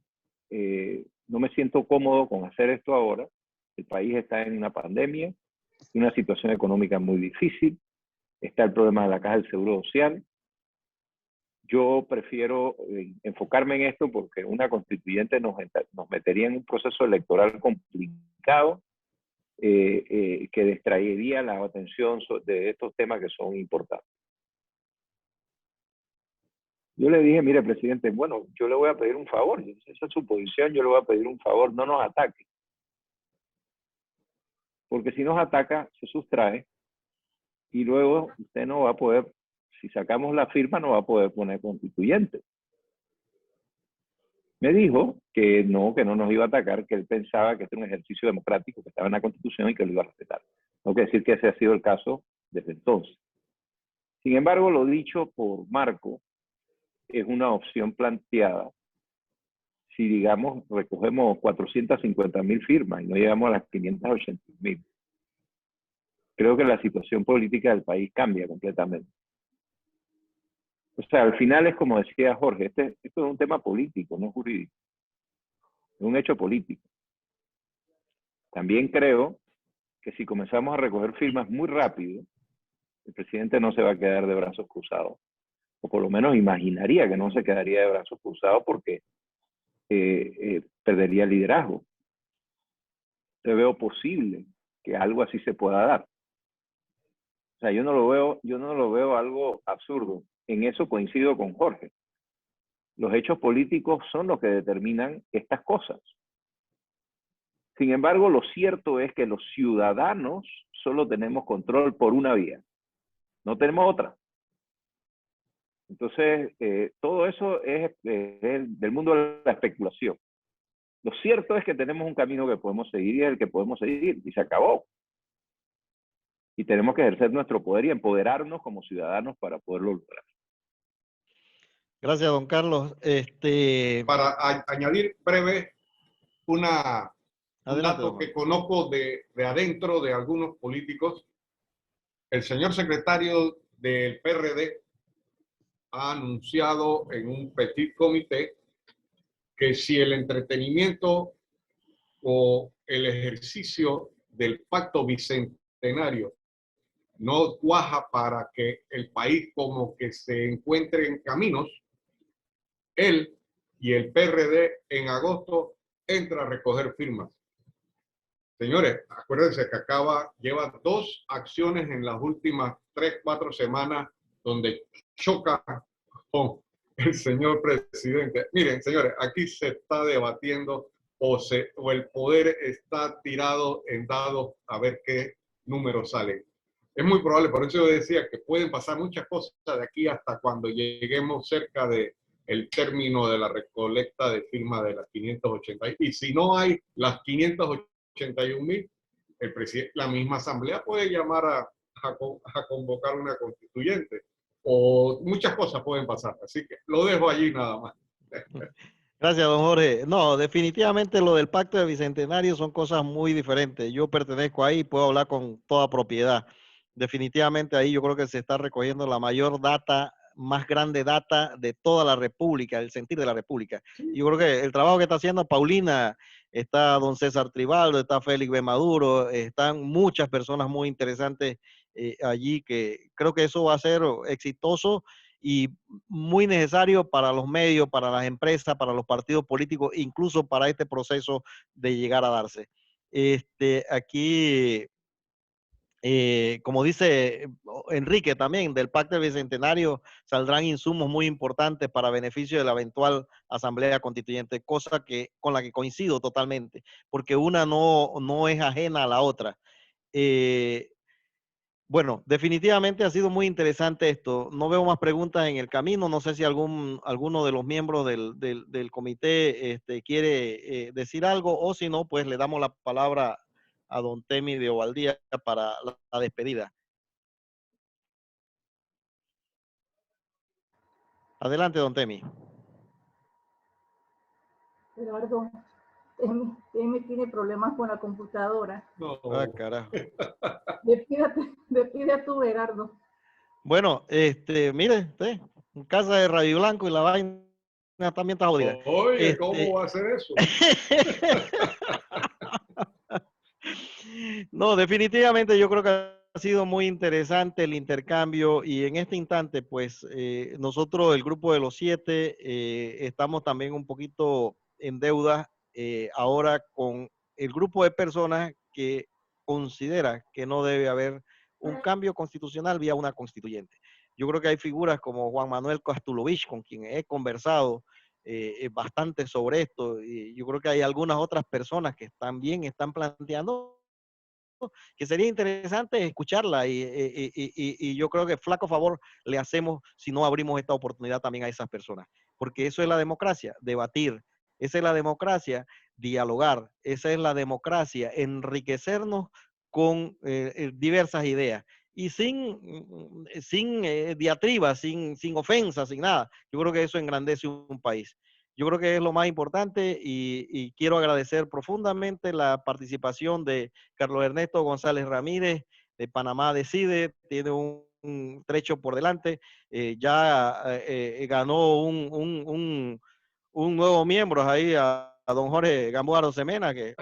me siento cómodo con hacer esto ahora. El país está en una pandemia, una situación económica muy difícil, está el problema de la Caja del Seguro Social. Yo prefiero enfocarme en esto porque una constituyente nos metería en un proceso electoral complicado que distraería la atención de estos temas que son importantes. Yo le dije, mire, presidente, bueno, yo le voy a pedir un favor, esa es su posición, yo le voy a pedir un favor, no nos ataque. Porque si nos ataca, se sustrae y luego usted no va a poder, si sacamos la firma, no va a poder poner constituyente. Me dijo que no nos iba a atacar, que él pensaba que este era un ejercicio democrático, que estaba en la Constitución y que lo iba a respetar. Tengo que decir que ese ha sido el caso desde entonces. Sin embargo, lo dicho por Marco es una opción planteada si, digamos, recogemos 450.000 firmas y no llegamos a las 580.000. Creo que la situación política del país cambia completamente. O sea, al final es como decía Jorge, esto es un tema político, no jurídico. Es un hecho político. También creo que si comenzamos a recoger firmas muy rápido, el presidente no se va a quedar de brazos cruzados. O por lo menos imaginaría que no se quedaría de brazos cruzados porque perdería el liderazgo. Yo veo posible que algo así se pueda dar. O sea, yo no lo veo algo absurdo. En eso coincido con Jorge. Los hechos políticos son los que determinan estas cosas. Sin embargo, lo cierto es que los ciudadanos solo tenemos control por una vía. No tenemos otra. Entonces, todo eso es del mundo de la especulación. Lo cierto es que tenemos un camino que podemos seguir y es el que podemos seguir. Y se acabó. Y tenemos que ejercer nuestro poder y empoderarnos como ciudadanos para poderlo lograr. Gracias, don Carlos. Para añadir breve un dato que conozco de adentro de algunos políticos, el señor secretario del PRD ha anunciado en un petit comité que si el entretenimiento o el ejercicio del pacto bicentenario no cuaja para que el país como que se encuentre en caminos, él y el PRD en agosto entra a recoger firmas. Señores, acuérdense que lleva 2 acciones en las últimas 3-4 semanas donde choca con el señor presidente. Miren, señores, aquí se está debatiendo o el poder está tirado en dados a ver qué números salen. Es muy probable, por eso yo decía que pueden pasar muchas cosas de aquí hasta cuando lleguemos cerca de el término de la recolecta de firmas de las 580. Y si no hay las 581.000, la misma asamblea puede llamar a convocar una constituyente. o muchas cosas pueden pasar. Así que lo dejo allí nada más. Gracias, don Jorge. No, definitivamente lo del Pacto de Bicentenario son cosas muy diferentes. Yo pertenezco ahí y puedo hablar con toda propiedad. Definitivamente ahí yo creo que se está recogiendo la mayor data, más grande data de toda la República, el sentir de la República. Yo creo que el trabajo que está haciendo Paulina, está don César Tribaldo, está Félix B. Maduro, están muchas personas muy interesantes allí, que creo que eso va a ser exitoso y muy necesario para los medios, para las empresas, para los partidos políticos, incluso para este proceso de llegar a darse. Aquí, como dice Enrique también, del Pacto del Bicentenario saldrán insumos muy importantes para beneficio de la eventual Asamblea Constituyente, cosa que, con la que coincido totalmente, porque una no es ajena a la otra. Bueno, definitivamente ha sido muy interesante esto. No veo más preguntas en el camino. No sé si alguno de los miembros del comité quiere decir algo, o si no, pues le damos la palabra a don Temi de Ovaldía para la despedida. Adelante, don Temi. Gerardo, Temi tiene problemas con la computadora. No. Ah, carajo. Despide a tu Gerardo. Bueno, mire, en casa de Radio Blanco y la vaina también está jodida. Oye, ¿cómo va a ser eso? No, definitivamente yo creo que ha sido muy interesante el intercambio, y en este instante, pues nosotros, el grupo de los 7, estamos también un poquito en deuda ahora con el grupo de personas que considera que no debe haber un cambio constitucional vía una constituyente. Yo creo que hay figuras como Juan Manuel Kostulovich, con quien he conversado bastante sobre esto, y yo creo que hay algunas otras personas que también están planteando que sería interesante escucharla, y yo creo que flaco favor le hacemos si no abrimos esta oportunidad también a esas personas, porque eso es la democracia, debatir, esa es la democracia, dialogar, esa es la democracia, enriquecernos con diversas ideas y sin diatribas, sin ofensas, sin nada. Yo creo que eso engrandece un país. Yo creo que es lo más importante, y quiero agradecer profundamente la participación de Carlos Ernesto González Ramírez de Panamá Decide. Tiene un trecho por delante. Ya ganó un nuevo miembro ahí, a don Jorge Gamboa Rosemena, que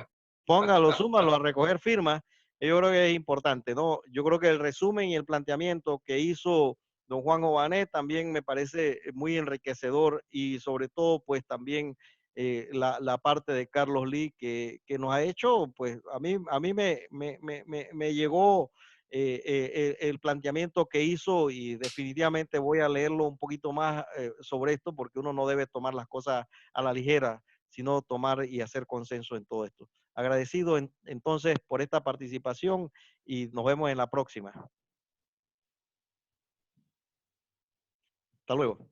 póngalo, súmalo a recoger firmas. Yo creo que es importante, ¿no? Yo creo que el resumen y el planteamiento que hizo don Juan Ované también me parece muy enriquecedor, y sobre todo, pues también la parte de Carlos Lee que nos ha hecho, pues a mí me llegó el planteamiento que hizo, y definitivamente voy a leerlo un poquito más sobre esto, porque uno no debe tomar las cosas a la ligera, sino tomar y hacer consenso en todo esto. Agradecido entonces por esta participación, y nos vemos en la próxima. Hasta luego.